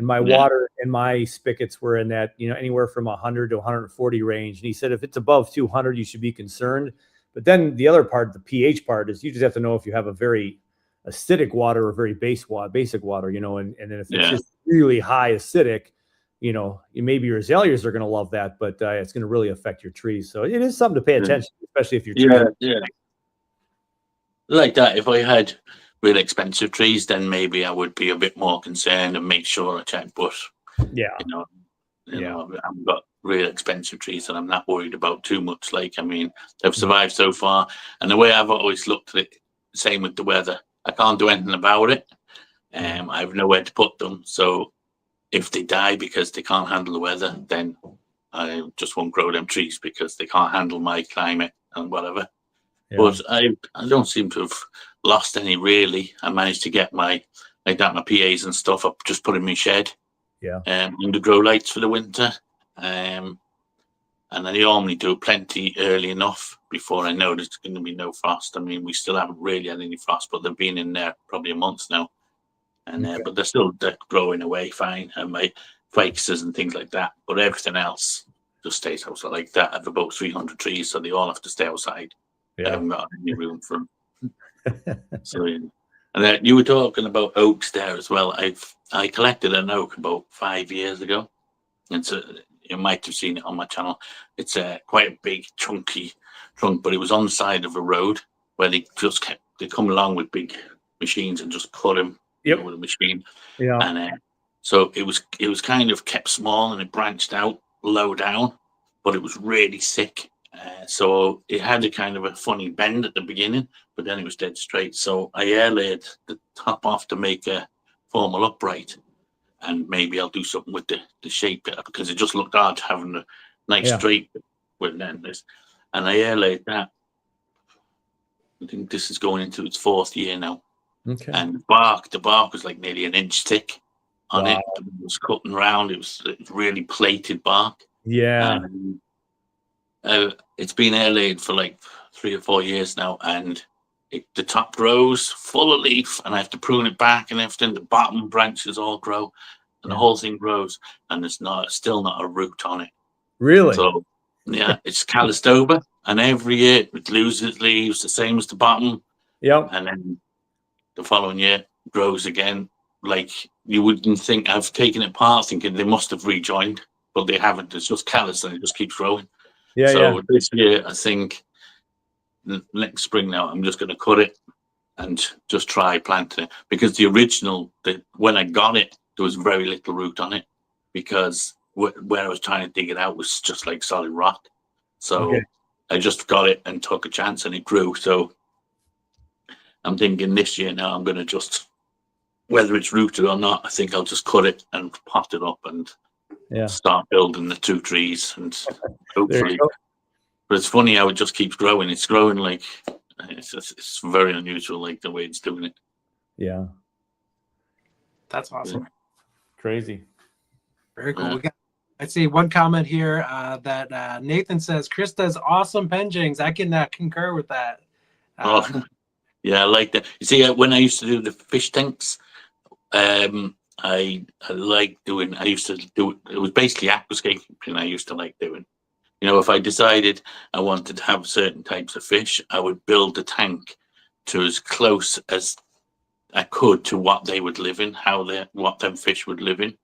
my water and my spigots were in that, anywhere from 100 to 140 range. And he said, if it's above 200, you should be concerned. But then the other part, the pH part, is you just have to know if you have a very acidic water or very basic water, and then if it's just really high acidic, maybe your azaleas are going to love that, but it's going to really affect your trees. So it is something to pay attention to, especially if you're like that. If I had really expensive trees, then maybe I would be a bit more concerned and make sure I check. But I've got really expensive trees that I'm not worried about too much. Like, I mean, they've survived so far, and the way I've always looked at it, same with the weather. I can't do anything about it. I have nowhere to put them. So if they die because they can't handle the weather, then I just won't grow them trees because they can't handle my climate and whatever. But I don't seem to have lost any, really. I managed to get my PAs and stuff up, just put in my shed. Under grow lights for the winter. And I normally do plenty early enough before I know there's going to be no frost. I mean, we still haven't really had any frost, but they've been in there probably a month now. And but they're growing away fine. And my ficus and things like that. But everything else just stays outside like that. I have about 300 trees, so they all have to stay outside. I haven't got any room for them. So, and then you were talking about oaks there as well. I collected an oak about 5 years ago. You might have seen it on my channel. It's quite a big, chunky trunk, but it was on the side of a road where they come along with big machines and just cut them with a machine. And so it was kind of kept small, and it branched out low down, but it was really thick. So it had a kind of a funny bend at the beginning, but then it was dead straight. So I air laid the top off to make a formal upright, and maybe I'll do something with the shape, because it just looked odd having a nice straight with this. And I air laid that. I think this is going into its 4th year now. Okay. And the bark was like nearly an inch thick on it. It was cutting round. It was really plated bark. Yeah. And, it's been air-laid for like 3 or 4 years now, and the top grows full of leaf, and I have to prune it back and everything. The bottom branches all grow, and the whole thing grows, and there's still not a root on it. Really? So yeah, it's calloused over, and every year it loses leaves, the same as the bottom. Yep. And then the following year it grows again. Like, you wouldn't think. I've taken it apart thinking they must have rejoined, but they haven't. It's just callous, and it just keeps growing. Yeah. So this year, I think next spring now, I'm just going to cut it and just try planting it, because the original, when I got it, there was very little root on it, because where I was trying to dig it out was just like solid rock. So I just got it and took a chance, and it grew. So I'm thinking this year now, I'm going to just, whether it's rooted or not, I think I'll just cut it and pot it up and start building the 2 trees, and hopefully. But it's funny how it just keeps growing. It's growing like, it's very unusual, like the way it's doing it. Yeah. That's awesome. Yeah. Crazy. Very cool. I see one comment here that Nathan says, Chris does awesome penjings. I can concur with that. Yeah, I like that. You see, when I used to do the fish tanks, I like doing, I used to do, it was basically aquascaping I used to like doing. You know, if I decided I wanted to have certain types of fish, I would build the tank to as close as I could to what they would live in, what them fish would live in.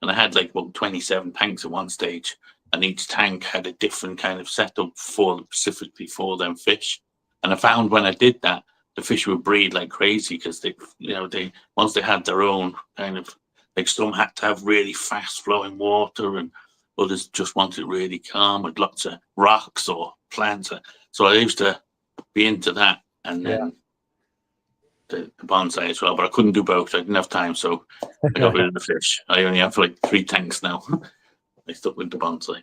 And I had like 27 tanks at one stage, and each tank had a different kind of setup specifically for them fish. And I found when I did that, the fish would breed like crazy, because they once they had their own kind of, like, some had to have really fast flowing water, and others just wanted really calm with lots of rocks or plants. So I used to be into that, and then the bonsai as well, but I couldn't do both. I didn't have time, so I got rid of the fish. I only have like 3 tanks now. I stuck with the bonsai.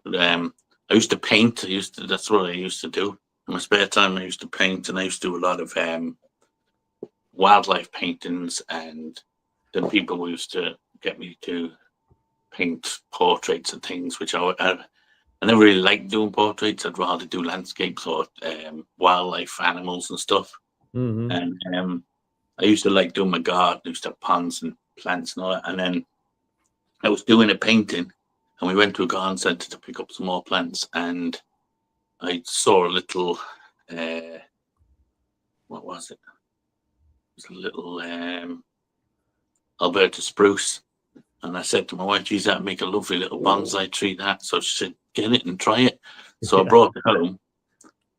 But, I used to paint. That's what I used to do. In my spare time, I used to paint, and I used to do a lot of wildlife paintings, and then people used to get me to paint portraits and things, which I never really liked doing portraits. I'd rather do landscapes or wildlife, animals and stuff. Mm-hmm. And I used to like doing my garden. I used to have ponds and plants and all that. And then I was doing a painting, and we went to a garden centre to pick up some more plants, and I saw a little, what was it? It was a little Alberta spruce. And I said to my wife, geez, that'd make a lovely little bonsai tree, that. So she said, get it and try it. So I brought it home,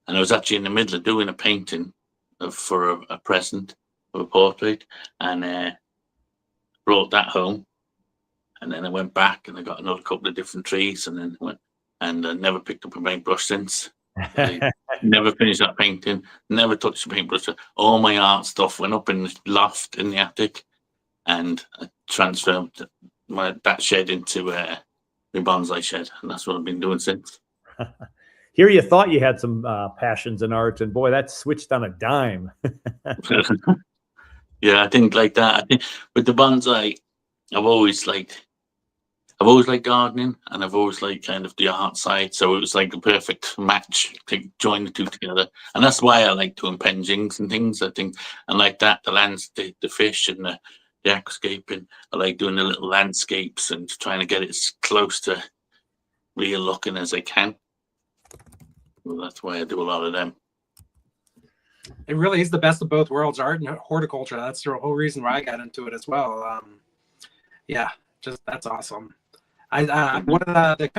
and I was actually in the middle of doing a painting for a present of a portrait, and brought that home. And then I went back, and I got another couple of different trees, and then went, and I never picked up a paintbrush since. I never finished that painting, never touched the paintbrush. All my art stuff went up in the loft in the attic, and I transferred that shed into my bonsai shed, and that's what I've been doing since. Here you thought you had some passions in art, and boy, that switched on a dime. Yeah, I think like that. I think with the bonsai, I've always liked gardening, and I've always liked kind of the art side. So it was like a perfect match to join the two together. And that's why I like doing penjings and things, I think. And like that, the fish and the aquascaping. I like doing the little landscapes and trying to get it as close to real looking as I can. Well, that's why I do a lot of them. It really is the best of both worlds, art and horticulture. That's the whole reason why I got into it as well. Yeah, just that's awesome. One of the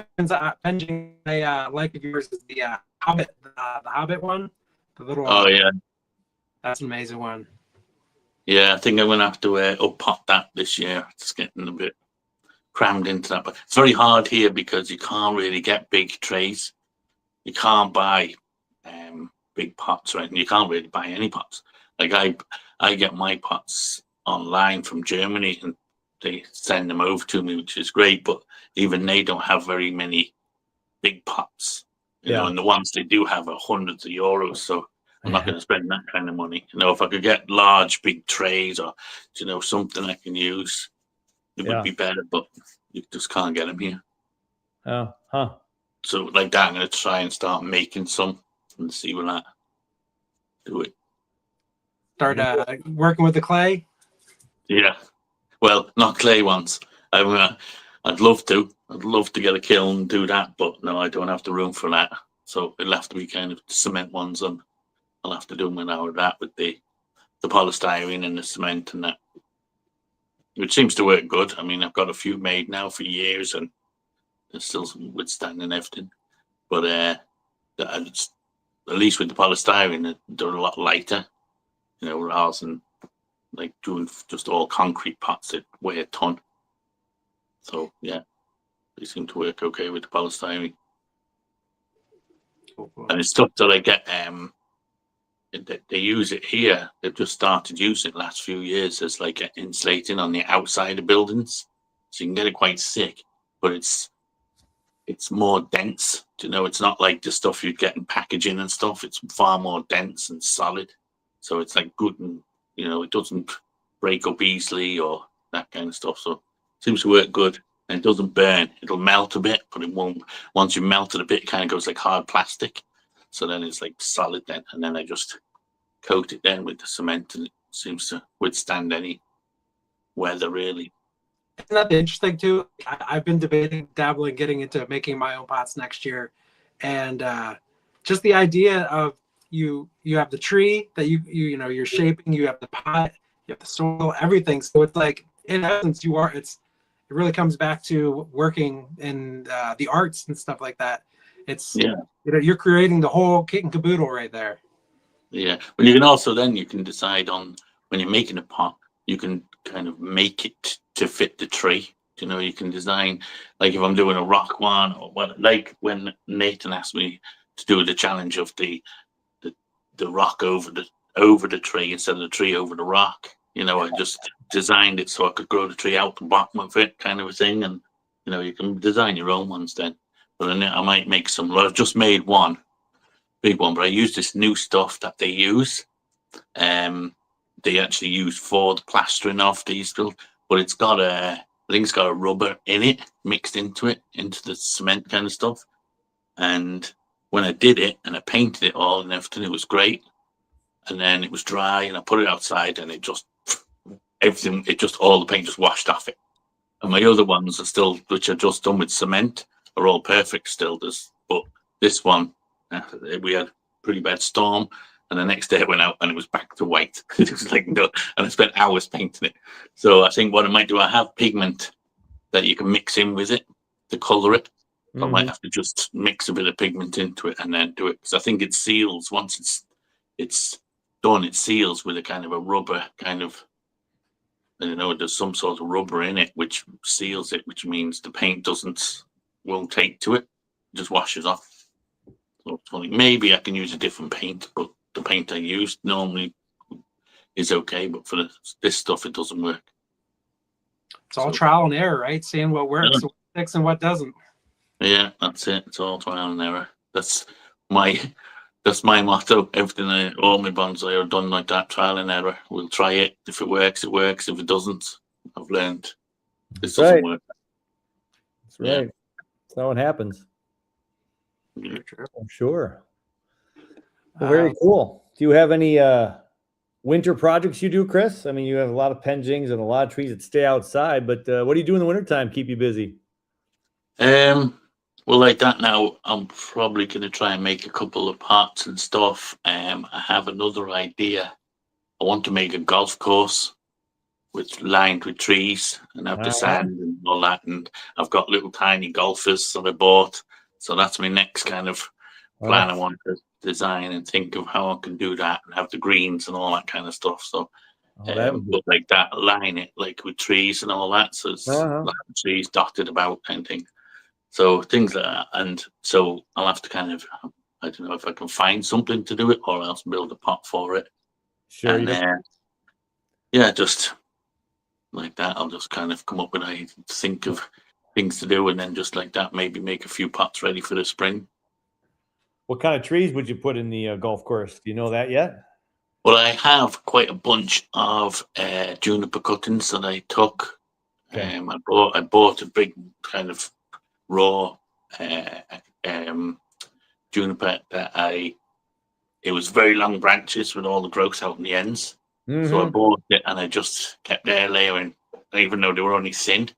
penjing I like of yours is the Hobbit, the Hobbit one. The little. Oh yeah, that's an amazing one. Yeah, I think I'm gonna have to up-pot that this year. It's getting a bit crammed into that, but it's very hard here because you can't really get big trays. You can't buy big pots, right? And you can't really buy any pots. Like I get my pots online from Germany, and they send them over to me, which is great. But even they don't have very many big pots, you know. And the ones they do have are hundreds of euros. So I'm not going to spend that kind of money. You know, if I could get large, big trays, or something I can use, It would be better, but you just can't get them here. Oh, huh. So like that, I'm going to try and start making some and see what that do it. Start working with the clay. Yeah. Well, not clay ones. I'd love to. I'd love to get a kiln and do that, but no, I don't have the room for that. So it'll have to be kind of cement ones, and I'll have to do them now with that, with the polystyrene and the cement and that. Which seems to work good. I mean, I've got a few made now for years, and they're still withstanding everything. But at least with the polystyrene, they're a lot lighter, you know, rather than like doing just all concrete pots that weigh a ton. So yeah, they seem to work okay with the polystyrene. And it's stuff that I get. They use it here. They've just started using it last few years as like insulating on the outside of buildings, so you can get it quite thick, but it's more dense. You know, it's not like the stuff you'd get in packaging and stuff. It's far more dense and solid, so it's like good, and you know, it doesn't break up easily or that kind of stuff. So it seems to work good, and it doesn't burn. It'll melt a bit, but it won't. Once you melt it a bit, it kind of goes like hard plastic. So then it's like solid then, and then I just coat it then with the cement, and it seems to withstand any weather really. Isn't that interesting too? I've been dabbling, getting into making my own pots next year, and just the idea of you have the tree that you know you're shaping, you have the pot, you have the soil, everything. So it's like in essence it really comes back to working in the arts and stuff like that. It's you know, you're creating the whole kit and caboodle right there. Yeah, but you can also then you can decide on when you're making a pot, you can kind of make it to fit the tree. You know, you can design, like if I'm doing a rock one, or what, like when Nathan asked me to do the challenge of the rock over the tree instead of the tree over the rock. You know, I just designed it so I could grow the tree out the bottom of it, kind of a thing. And you know, you can design your own ones then. But then I might make some. Well, I've just made one big one, but I use this new stuff that they use. They actually use for the plastering of these, but it's got I think it's got a rubber in it mixed into the cement kind of stuff. And when I did it and I painted it all and everything, it was great. And then it was dry, and I put it outside, and all the paint just washed off it. And my other ones are still, which are just done with cement, are all perfect still. But this one, we had a pretty bad storm, and the next day it went out and it was back to white. It was like, no, and I spent hours painting it. So I think what I might do, I have pigment that you can mix in with it to color it. I might have to just mix a bit of pigment into it and then do it, because I think it seals once it's done. It seals with a kind of a rubber kind of, I don't know, there's some sort of rubber in it which seals it, which means the paint won't take to it, just washes off. So it's funny. Maybe I can use a different paint, but the paint I used normally is okay, but for this stuff it doesn't work. It's all trial and error, right? Seeing what works, what sticks, and what doesn't. Yeah, that's it. It's all trial and error. That's my motto. Everything, all my bonsai are done like that, trial and error. We'll try it. If it works, it works. If it doesn't, I've learned this doesn't work. That's right. Yeah. That's how it happens. Yeah. I'm sure. Well, very cool. Do you have any winter projects you do, Chris? I mean, you have a lot of penjings and a lot of trees that stay outside, but what do you do in the wintertime to keep you busy? Well, like that now, I'm probably going to try and make a couple of pots and stuff. I have another idea. I want to make a golf course lined with trees and have the sand and all that. And I've got little tiny golfers that I bought. So that's my next kind of plan. I want to design and think of how I can do that and have the greens and all that kind of stuff. So, but like that, line it like with trees and all that. So it's like trees dotted about kind of thing. So things like that. And so I'll have to kind of, I don't know if I can find something to do it or else build a pot for it. Sure. And yeah, just like that. I'll just kind of come up with think of things to do, and then just like that, maybe make a few pots ready for the spring. What kind of trees would you put in the golf course? Do you know that yet? Well, I have quite a bunch of juniper cuttings that I took Okay. I bought a big kind of raw juniper that it was very long branches with all the growth out in the ends. So I bought it and I just kept air layering, even though they were only thin,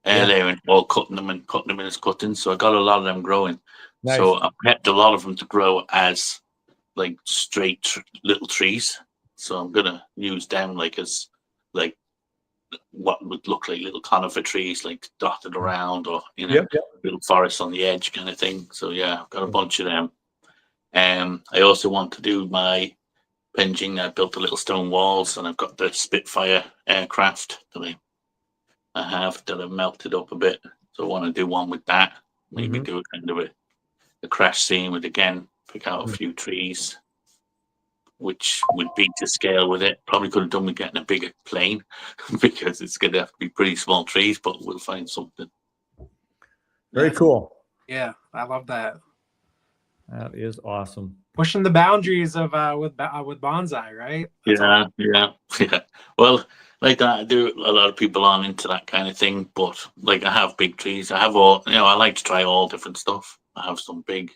layering, or cutting them in as cuttings. So I got a lot of them growing. Nice. So I kept a lot of them to grow as like straight little trees. So I'm gonna use them as like what would look like little conifer trees, like dotted around, or little forest on the edge kind of thing. So yeah, I've got a bunch of them. I also want to do my penging. I built a little stone walls, and I've got the Spitfire aircraft that I have that I've melted up a bit. So I want to do one with that. Maybe do a kind of a crash scene with, again, pick out a few trees, which would be to scale with it. Probably could have done with getting a bigger plane because it's going to have to be pretty small trees, but we'll find something. Very cool. Yeah, I love that. That is awesome. Pushing the boundaries of with bonsai, right? That's awesome. Yeah. Well, like that, I do a lot of people aren't into that kind of thing, but like I have big trees. I have all, I like to try all different stuff. I have some big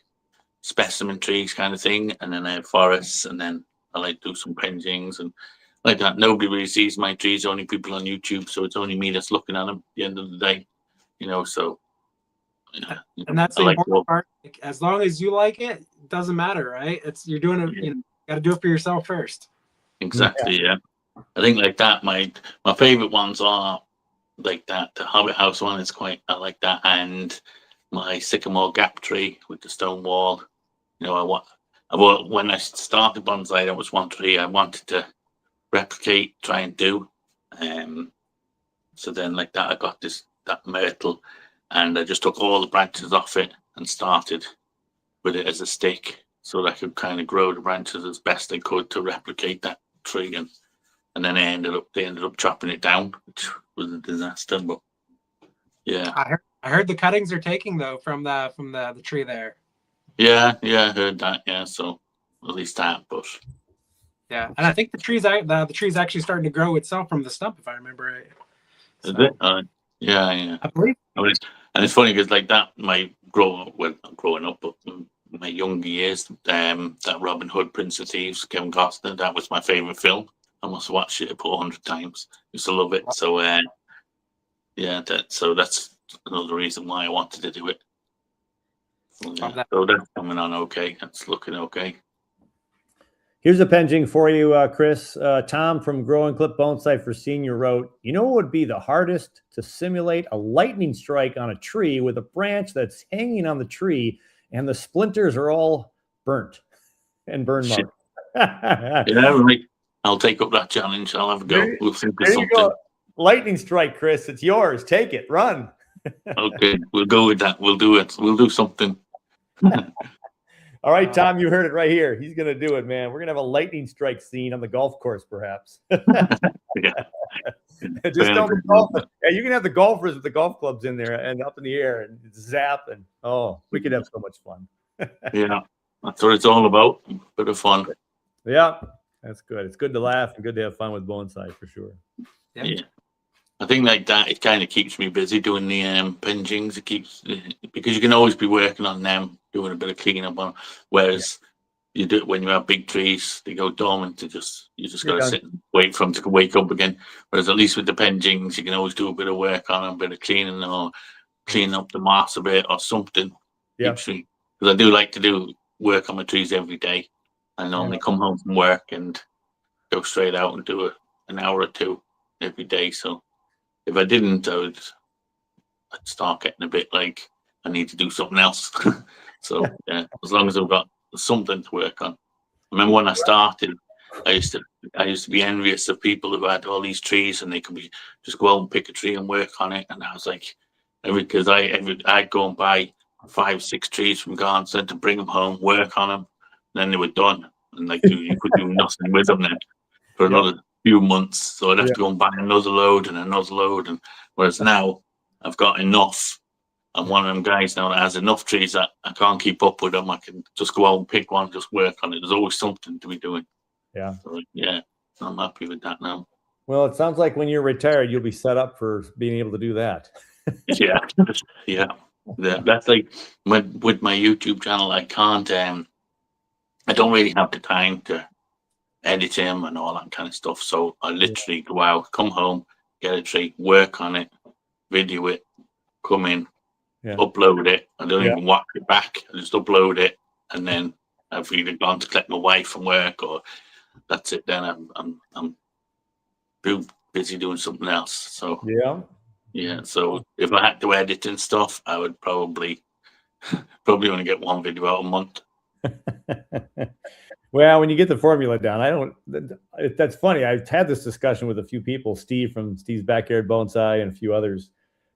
specimen trees kind of thing, and then I have forests, and then I like to do some pengings and like that. Nobody really sees my trees, only people on YouTube, so it's only me that's looking at them at the end of the day, so. And that's the important part. Like, as long as you like it, it doesn't matter, right? You're doing it. You got to do it for yourself first. Exactly. Yeah. I think like that. My favorite ones are like that. The Hobbit House one is I like that, and my sycamore gap tree with the stone wall. When I started bonsai, that was one tree I wanted to replicate, try and do. So then like that, I got that myrtle. And I just took all the branches off it and started with it as a stick so that I could kind of grow the branches as best I could to replicate that tree. And then they ended up chopping it down, which was a disaster. But yeah. I heard the cuttings are taking though from the tree there. Yeah, I heard that. Yeah, so at least that. But yeah, and I think the tree's actually starting to grow itself from the stump, if I remember right. Is it? Yeah. I believe. And it's funny because like that, growing up, but my younger years, that Robin Hood, Prince of Thieves, Kevin Costner, that was my favorite film. I must have watched it about 100 times. I used to love it. So that's another reason why I wanted to do it. So that's coming on okay. That's looking okay. Here's a penging for you, Chris. Tom from Growing Clip Bonsai for Senior wrote, what would be the hardest to simulate a lightning strike on a tree with a branch that's hanging on the tree and the splinters are all burnt and burn marked? Right. I'll take up that challenge. I'll have a go. We'll think of something. Go. Lightning strike, Chris. It's yours. Take it. Run. Okay. We'll go with that. We'll do it. We'll do something. All right, Tom, you heard it right here. He's going to do it, man. We're going to have a lightning strike scene on the golf course, perhaps. Just don't golf. Yeah, you can have the golfers with the golf clubs in there and up in the air and zap. And we could have so much fun. Yeah, that's what it's all about. A bit of fun. Yeah, that's good. It's good to laugh and good to have fun with bonsai for sure. Yeah. I think like that, it kind of keeps me busy doing the pengings. It keeps, because you can always be working on them, doing a bit of cleaning up on. Whereas you do it when you have big trees, they go dormant. You just got to sit and wait for them to wake up again. Whereas at least with the pengings, you can always do a bit of work on them, a bit of cleaning or cleaning up the moss a bit or something. Yeah. Because I do like to do work on my trees every day. I normally come home from work and go straight out and do an hour or two every day. So if I didn't, I'd start getting a bit like I need to do something else. So yeah, as long as I've got something to work on. I remember when I started, I used to be envious of people who had all these trees and they could just go out and pick a tree and work on it. And I was like, because I'd go and buy 5-6 trees from garden centre, bring them home, work on them, and then they were done. And like you could do nothing with them then for another few months. So I'd have to go and buy another load. And whereas now I've got enough. I'm one of them guys now that has enough trees that I can't keep up with them. I can just go out and pick one, just work on it. There's always something to be doing. Yeah. So, yeah, I'm happy with that now. Well, it sounds like when you're retired, you'll be set up for being able to do that. Yeah, yeah. That's like with my YouTube channel. I can't. I don't really have the time to edit him and all that kind of stuff. So I literally go out, come home, get a tree, work on it, video it, come in, upload it. I don't even watch it back. I just upload it, and then I've either gone to collect my wife from work, or that's it. Then I'm too busy doing something else. So yeah. So if I had to edit and stuff, I would probably only get one video out a month. Well, when you get the formula down, that's funny. I've had this discussion with a few people, Steve from Steve's Backyard Bonsai and a few others.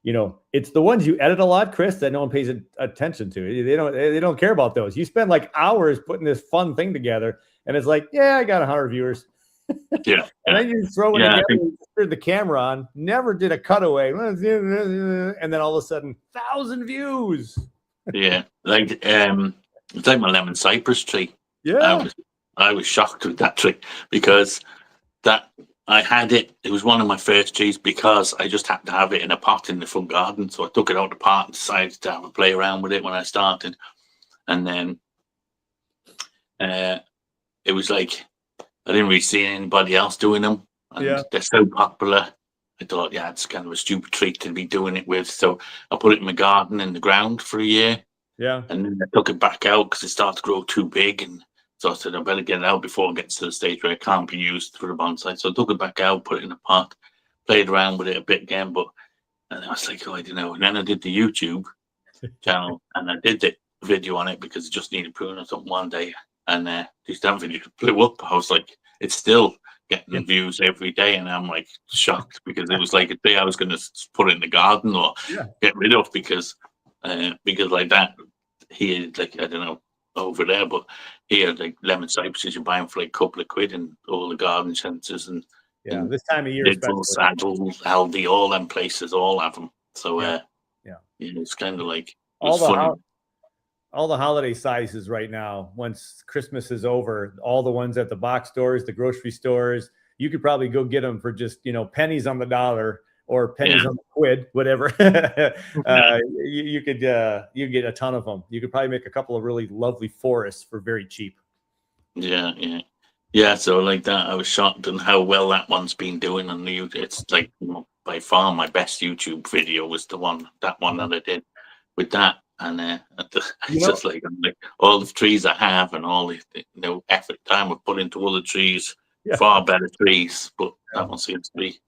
You know, it's the ones you edit a lot, Chris, that no one pays attention to. They don't care about those. You spend like hours putting this fun thing together, and it's like, yeah, I got 100 viewers. Yeah. And then you throw it together, you turn the camera on, never did a cutaway, and then all of a sudden, 1,000 views. Yeah, like it's like my lemon cypress tree. Yeah, I was shocked with that tree because that I had it. It was one of my first trees because I just happened to have it in a pot in the front garden. So I took it out of the pot and decided to have a play around with it when I started, and then it was like I didn't really see anybody else doing them, and they're so popular. I thought, yeah, it's kind of a stupid tree to be doing it with. So I put it in my garden in the ground for a year. Yeah. And then I took it back out because it started to grow too big. And so I said, I better get it out before it gets to the stage where it can't be used for the bonsai. So I took it back out, put it in a pot, played around with it a bit again. And I was like, oh, I don't know. And then I did the YouTube channel and I did the video on it because it just needed pruning or something one day. And this damn video blew up. I was like, it's still getting views every day, and I'm like shocked because it was like a day I was going to put it in the garden or get rid of because like that here, like I don't know over there, but here like lemon cypresses you buy them for like a couple of quid in all the garden centres and this time of year, Saddles, Aldi, all them places all have them. So it's kind of like all the holiday sizes right now, once Christmas is over, all the ones at the box stores, the grocery stores, you could probably go get them for just, pennies on the dollar or pennies on the quid, whatever. You could get a ton of them. You could probably make a couple of really lovely forests for very cheap. Yeah. So like that, I was shocked on how well that one's been doing on the YouTube. It's like by far my best YouTube video was that one that I did with that. And it's just like all the trees I have and all the effort time we put into other trees, far better trees. But that one seems to be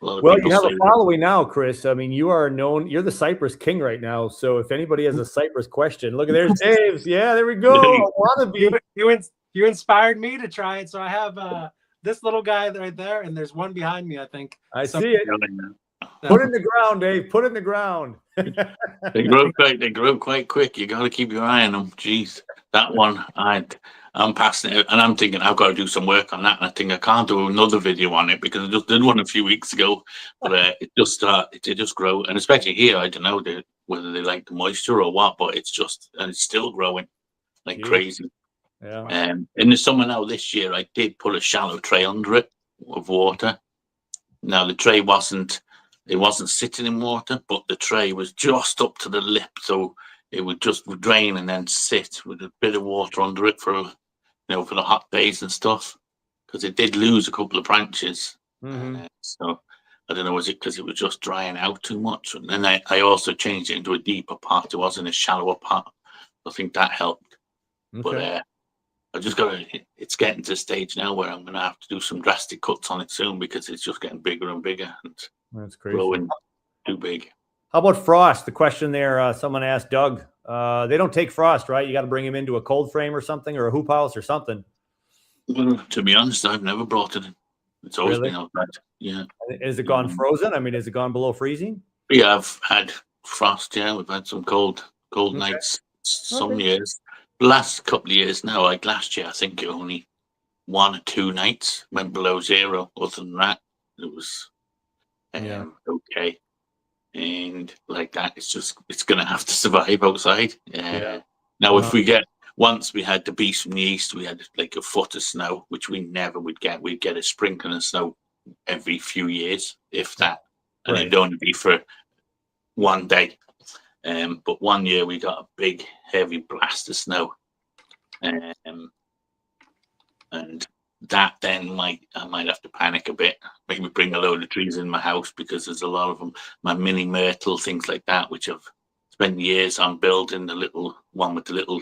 a lot of people. You have a following now, Chris. I mean, you are known. You're the Cypress King right now. So if anybody has a Cypress question, look at there's Dave's. Yeah, there we go. I want to be. You inspired me to try it. So I have this little guy right there, and there's one behind me. I think I see it. Put it in the ground, Dave. Put it in the ground. They grow quite quick. You got to keep your eye on them. Jeez, that one I'm passing it, and I'm thinking I've got to do some work on that. And I think I can't do another video on it because I just did one a few weeks ago. But it just grow, and especially here, I don't know whether they like the moisture or what, but it's still growing like crazy. Yeah. In the summer now this year, I did put a shallow tray under it of water. Now the tray wasn't sitting in water, but the tray was just up to the lip, so it would just drain and then sit with a bit of water under it for the hot days and stuff. Because it did lose a couple of branches, so I don't know, was it because it was just drying out too much? And then I also changed it into a deeper pot. It wasn't a shallower pot. I think that helped. Okay. But I just it's getting to a stage now where I'm going to have to do some drastic cuts on it soon because it's just getting bigger and bigger and that's crazy. Growing too big. How about frost? The question there, someone asked Doug. They don't take frost, right? You got to bring him into a cold frame or something, or a hoop house or something. Well, to be honest, I've never brought it in. It's always been outside. Yeah. Has it gone frozen? I mean, has it gone below freezing? Yeah, I've had frost. Yeah, we've had some cold nights. Some years. The last couple of years now, like last year, I think it only 1 or 2 nights went below 0. Other than that, it was okay. And like that, it's going to have to survive outside. Now, if we get, once we had the beast from the east, we had like a foot of snow, which we never would get. We'd get a sprinkling of snow every few years, if that, and Right. it'd only be for one day. But one year we got a big, heavy blast of snow, and that then I might have to panic a bit. Maybe bring a load of trees in my house, because there's a lot of them, my mini myrtle, things like that, which I've spent years on building. The little one with the little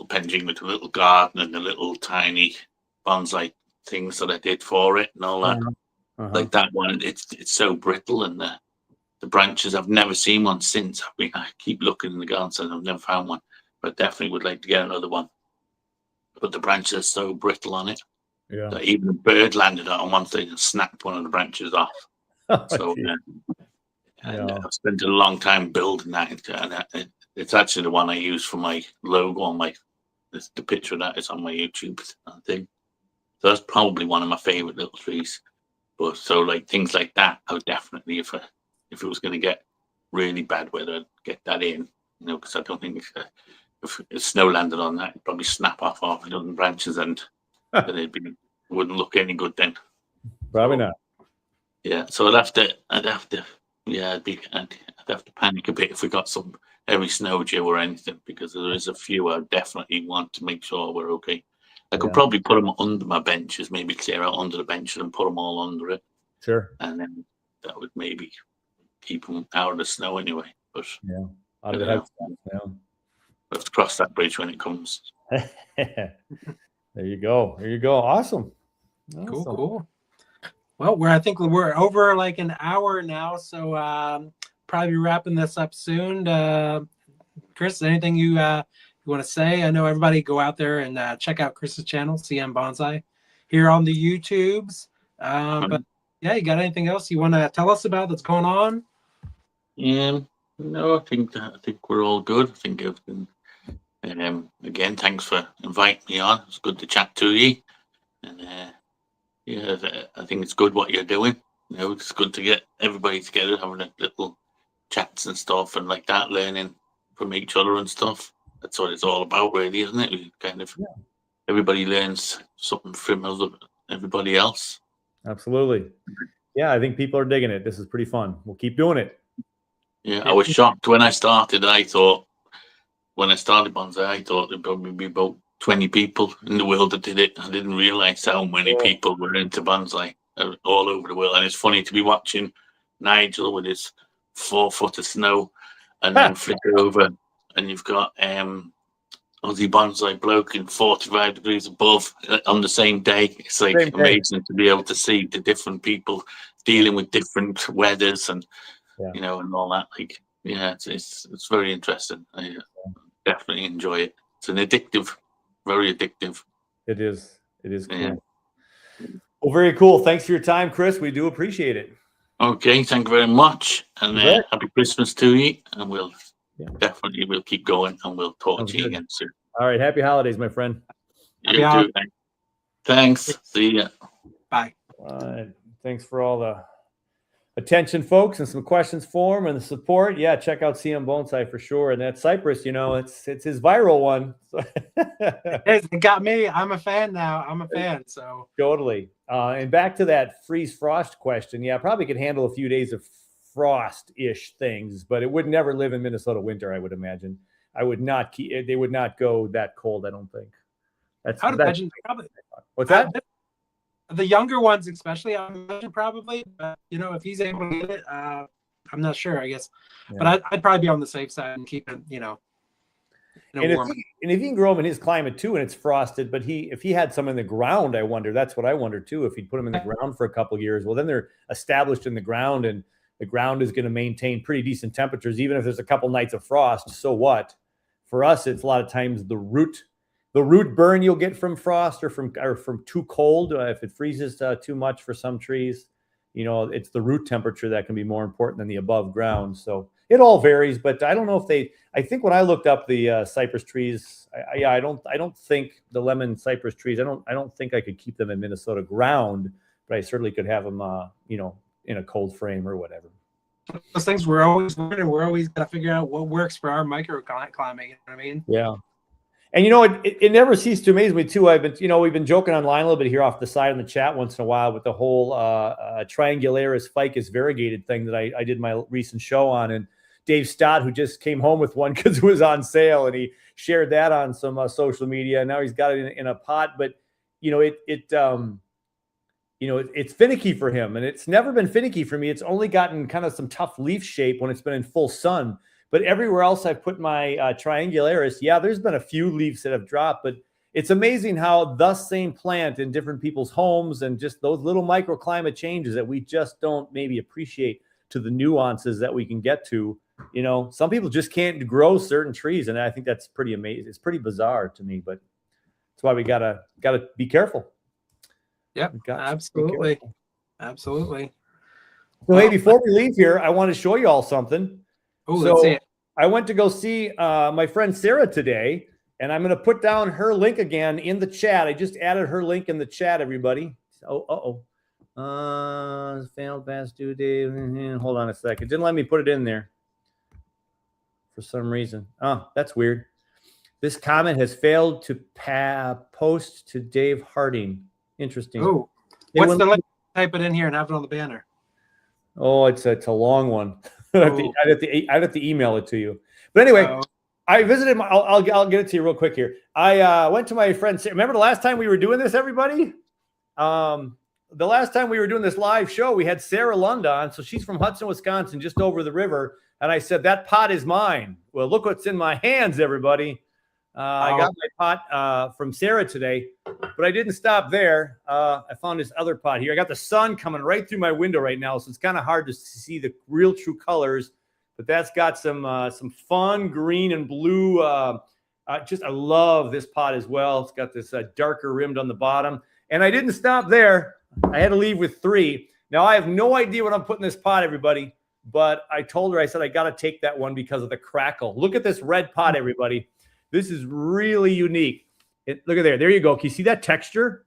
penguin with the little garden and the little tiny bonsai things that I did for it and all that. Like that one, it's so brittle, and the branches, I've never seen one since. I keep looking in the garden, and I've never found one, but definitely would like to get another one. But the branches are so brittle on it that even a bird landed on one thing and snapped one of the branches off. So I've spent a long time building that, and it's actually the one I use for my logo on the picture of that is on my YouTube thing. So that's probably one of my favorite little trees. But so like things like that, I would definitely, if it was going to get really bad weather, I'd get that in, because I don't think if snow landed on that, it'd probably snap off half a dozen branches, and then wouldn't look any good then. Probably not. Yeah, so I'd have to panic a bit if we got some heavy snow due or anything, because there is a few I definitely want to make sure we're okay. I could probably put them under my benches, maybe clear out under the benches and put them all under it. Sure. And then that would maybe keep them out of the snow anyway. But out of the house. We'll have to cross that bridge when it comes. There you go. Awesome. Cool. Well, I think we're over like an hour now, so probably wrapping this up soon. Chris, anything you want to say? I know everybody go out there and check out Chris's channel, CM Bonsai, here on the YouTubes. But yeah, you got anything else you want to tell us about that's going on? No, I think we're all good. I think everything. Again, thanks for inviting me on. It's good to chat to you, and I think it's good what you're doing. It's good to get everybody together, having a little chats and stuff, and like that, learning from each other and stuff. That's what it's all about, really, isn't it? We kind of everybody learns something from everybody else. Absolutely. Yeah, I think people are digging it. This is pretty fun. We'll keep doing it. Yeah, I was shocked when I started. When I started Bonsai, I thought there'd probably be about 20 people in the world that did it. I didn't realize how many people were into Bonsai all over the world. And it's funny to be watching Nigel with his 4 foot of snow, and then flicker over, and you've got Aussie Bonsai bloke in 45 degrees above on the same day. It's like amazing to be able to see the different people dealing with different weathers and and all that. Like, it's very interesting. I definitely enjoy it. It's very addictive. It is cool. Yeah. Well, very cool. Thanks for your time, Chris. We do appreciate it. Okay, thank you very much, and happy Christmas to you. And we'll keep going, and we'll talk to you again soon. All right, happy holidays, my friend. You too. Thanks. See ya. Bye. Thanks for all the attention, folks, and some questions for him and the support. Yeah, check out CM Bonsai for sure. And that Cypress, it's his viral one. It got me. I'm a fan now. So totally. And back to that freeze frost question. Yeah, probably could handle a few days of frost-ish things, but it would never live in Minnesota winter, I would imagine. They would not go that cold, I don't think. I would imagine probably. What's that? The younger ones, especially, I imagine probably. But if he's able to get it, I'm not sure. I guess, but I'd probably be on the safe side and keep it, warm. If he can grow them in his climate too, and it's frosted, but if he had some in the ground, I wonder. That's what I wonder too. If he'd put them in the ground for a couple of years, well, then they're established in the ground, and the ground is going to maintain pretty decent temperatures, even if there's a couple nights of frost. So what? For us, it's a lot of times the root burn you'll get from frost or from too cold. If it freezes too much for some trees, it's the root temperature that can be more important than the above ground. So it all varies, but I don't know if I think when I looked up the cypress trees, I don't think the lemon cypress trees, I don't think I could keep them in Minnesota ground, but I certainly could have them, in a cold frame or whatever. Those things we're always learning. We're always got to figure out what works for our microclimate. You know what I mean? Yeah. And it never ceased to amaze me too. We've been joking online a little bit here off the side in the chat once in a while with the whole triangularis ficus variegated thing that I did my recent show on. And Dave Stott, who just came home with one because it was on sale, and he shared that on some social media. And now he's got it in a pot, but it's finicky for him, and it's never been finicky for me. It's only gotten kind of some tough leaf shape when it's been in full sun. But everywhere else I've put my triangularis, there's been a few leaves that have dropped, but it's amazing how the same plant in different people's homes and just those little microclimate changes that we just don't maybe appreciate to the nuances that we can get to. Some people just can't grow certain trees, and I think that's pretty amazing. It's pretty bizarre to me, but that's why we gotta be careful. Yep, absolutely. Absolutely. So, hey, before we leave here, I want to show you all something. Oh, let's see it. I went to go see my friend Sarah today, and I'm going to put down her link again in the chat. I just added her link in the chat, everybody. Failed past due date. Hold on a second. Didn't let me put it in there for some reason. Oh, that's weird. This comment has failed to post to Dave Harding. Interesting. Oh, what's the link? Type it in here and have it on the banner. Oh, it's a long one. I'd have to email it to you. But anyway, I visited I'll get it to you real quick here. I went to my friend. Remember the last time we were doing this, everybody? The last time we were doing this live show, we had Sarah Lund on. So she's from Hudson, Wisconsin, just over the river. And I said, that pot is mine. Well, look what's in my hands, everybody. I got my pot from Sarah today, but I didn't stop there. I found this other pot here. I got the sun coming right through my window right now, so it's kind of hard to see the real true colors. But that's got some fun green and blue. I love this pot as well. It's got this darker rimmed on the bottom. And I didn't stop there. I had to leave with 3. Now, I have no idea what I'm putting in this pot, everybody. But I told her, I said, I got to take that one because of the crackle. Look at this red pot, everybody. This is really unique. Look at there. There you go. Can you see that texture?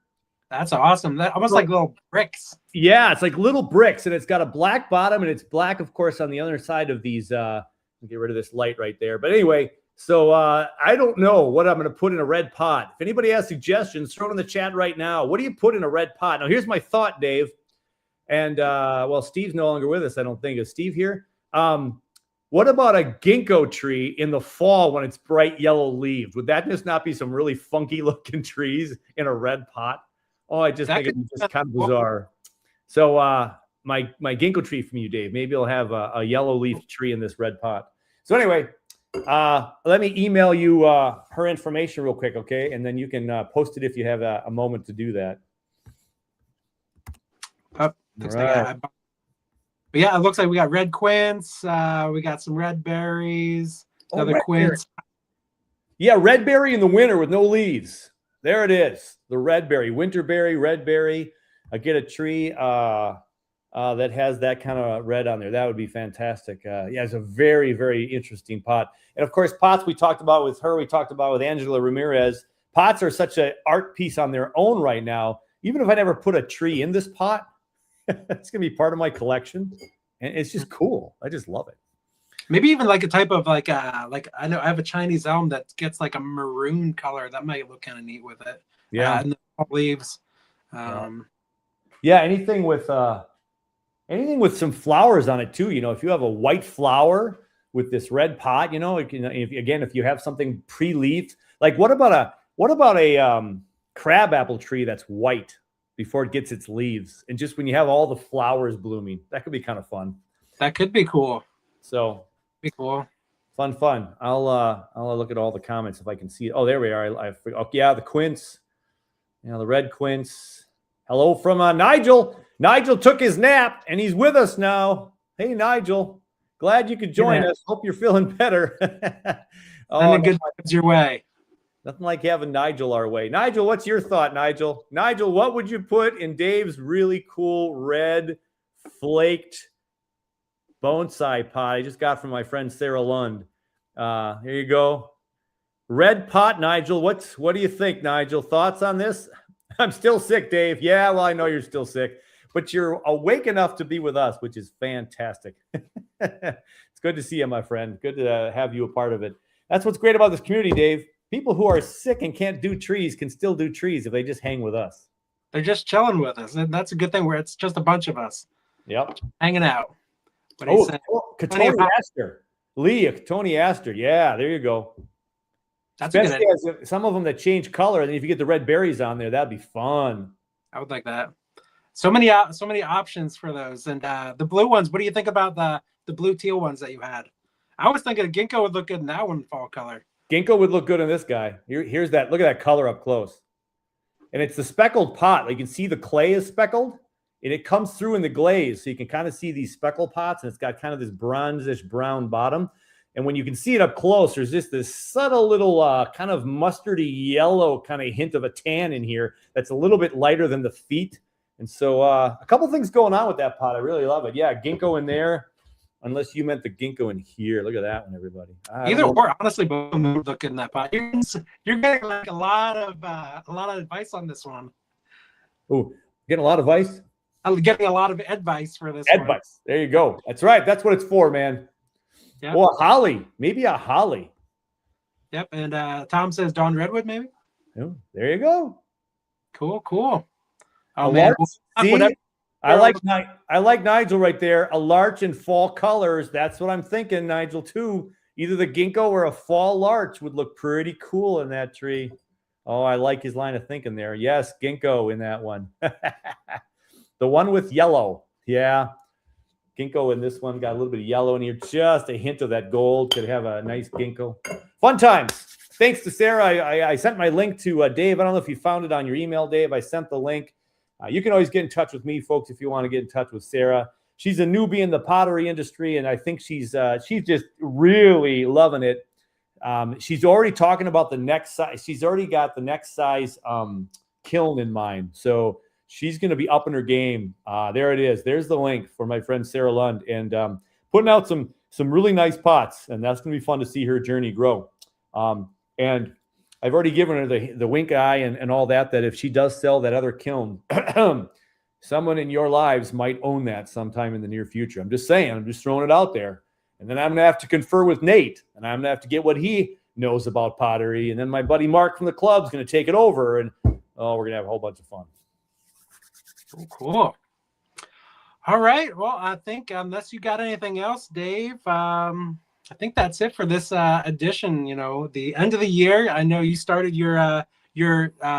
That's awesome. That almost like little bricks. Yeah, it's like little bricks, and it's got a black bottom, and it's black, of course, on the other side of these. Get rid of this light right there. But anyway, so I don't know what I'm going to put in a red pot. If anybody has suggestions, throw it in the chat right now. What do you put in a red pot? Now, here's my thought, Dave. And, Steve's no longer with us, I don't think. Is Steve here? What about a ginkgo tree in the fall when it's bright yellow leaves? Would that just not be some really funky looking trees in a red pot? Oh, I just think it's just kind of bizarre. So my ginkgo tree from you, Dave, maybe I'll have a yellow leaf tree in this red pot. So anyway, let me email you her information real quick, okay? And then you can post it if you have a moment to do that. Right. But yeah, it looks like we got red quince. We got some red berries. Another quince. Yeah, red berry in the winter with no leaves. There it is. The red berry, winter berry, red berry. I get a tree that has that kind of red on there. That would be fantastic. It's a very, very interesting pot. And of course, pots we talked about with her. We talked about with Angela Ramirez. Pots are such an art piece on their own right now. Even if I never put a tree in this pot, it's going to be part of my collection, and it's just cool. I just love it. Maybe even like a type of like I know I have a Chinese elm that gets like a maroon color. That might look kind of neat with it. Yeah, and the leaves. Anything with some flowers on it too. If you have a white flower with this red pot, if you have something pre-leafed, like what about a crab apple tree that's white before it gets its leaves, and just when you have all the flowers blooming, that could be kind of fun. That could be cool. So be cool. Fun. I'll look at all the comments if I can see it. Oh, there we are. The quince. The red quince. Hello from Nigel. Nigel took his nap and he's with us now. Hey, Nigel. Glad you could join us. Hope you're feeling better. Good vibes your way. Nothing like having Nigel our way. Nigel, what's your thought, Nigel? Nigel, what would you put in Dave's really cool red flaked bonsai pot I just got from my friend Sarah Lund? Here you go. Red pot, Nigel. What do you think, Nigel? Thoughts on this? I'm still sick, Dave. Yeah, well, I know you're still sick, but you're awake enough to be with us, which is fantastic. It's good to see you, my friend. Good to have you a part of it. That's what's great about this community, Dave. People who are sick and can't do trees can still do trees if they just hang with us. They're just chilling with us, and that's a good thing. Where it's just a bunch of us. Yep. Hanging out. Tony Astor. Lee, Tony Astor. Yeah, there you go. That's especially as some of them that change color, and if you get the red berries on there, that'd be fun. I would like that. So many options for those. And the blue ones, what do you think about the blue teal ones that you had? I was thinking a ginkgo would look good in that one fall color. Ginkgo would look good in this guy. Here's that. Look at that color up close. And it's the speckled pot. You can see the clay is speckled, and it comes through in the glaze. So you can kind of see these speckled pots, and it's got kind of this bronzish brown bottom. And when you can see it up close, there's just this subtle little kind of mustardy yellow kind of hint of a tan in here that's a little bit lighter than the feet. And so a couple things going on with that pot. I really love it. Yeah, ginkgo in there, unless you meant the ginkgo in here. Look at that one, everybody. Either or, honestly, both look in that pot. You're getting like a lot of advice on this one. Oh, getting a lot of advice? I'm getting a lot of advice for this advice. One. There you go. That's right. That's what it's for, man. Yep. Well, a holly. Maybe a holly. Yep. And Tom says Dawn Redwood, maybe. Oh, there you go. Cool. Oh, man. See, I like Nigel right there. A larch in fall colors. That's what I'm thinking, Nigel, too. Either the ginkgo or a fall larch would look pretty cool in that tree. Oh, I like his line of thinking there. Yes, ginkgo in that one. The one with yellow. Yeah. Ginkgo in this one got a little bit of yellow in here. Just a hint of that gold. Could have a nice ginkgo. Fun times. Thanks to Sarah. I sent my link to Dave. I don't know if you found it on your email, Dave. I sent the link. You can always get in touch with me, folks, if you want to get in touch with Sarah. She's a newbie in the pottery industry, and I think she's just really loving it. She's already talking about the next size. She's already got the next size kiln in mind. So she's going to be up in her game. There it is. There's the link for my friend Sarah Lund, and putting out some really nice pots, and that's going to be fun to see her journey grow. And I've already given her the wink eye and all that if she does sell that other kiln, someone in your lives might own that sometime in the near future. I'm just saying. I'm just throwing it out there. And then I'm going to have to confer with Nate, and I'm going to have to get what he knows about pottery. And then my buddy Mark from the club is going to take it over, and we're going to have a whole bunch of fun. Cool. All right. Well, I think unless you got anything else, Dave, I think that's it for this edition. The end of the year. I know you started your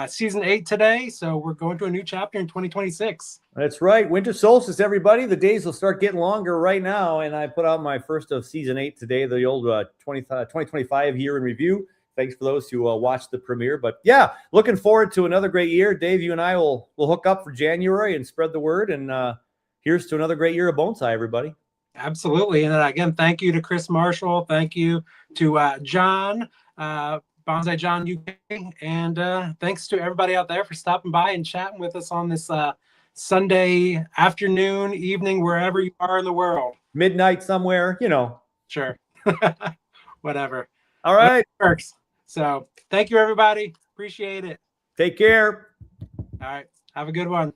season 8 today, so we're going to a new chapter in 2026. That's right. Winter solstice, everybody. The days will start getting longer right now, and I put out my first of season 8 today, the old 2025 year in review. Thanks for those who watched the premiere. But yeah, looking forward to another great year. Dave, you and I will hook up for January and spread the word. And here's to another great year of Bonsai, everybody. Absolutely. And again, thank you to Chris Marshall. Thank you to John, Bonsai John UK. And thanks to everybody out there for stopping by and chatting with us on this Sunday afternoon, evening, wherever you are in the world. Midnight somewhere, Sure. Whatever. All right. That works. So thank you, everybody. Appreciate it. Take care. All right. Have a good one.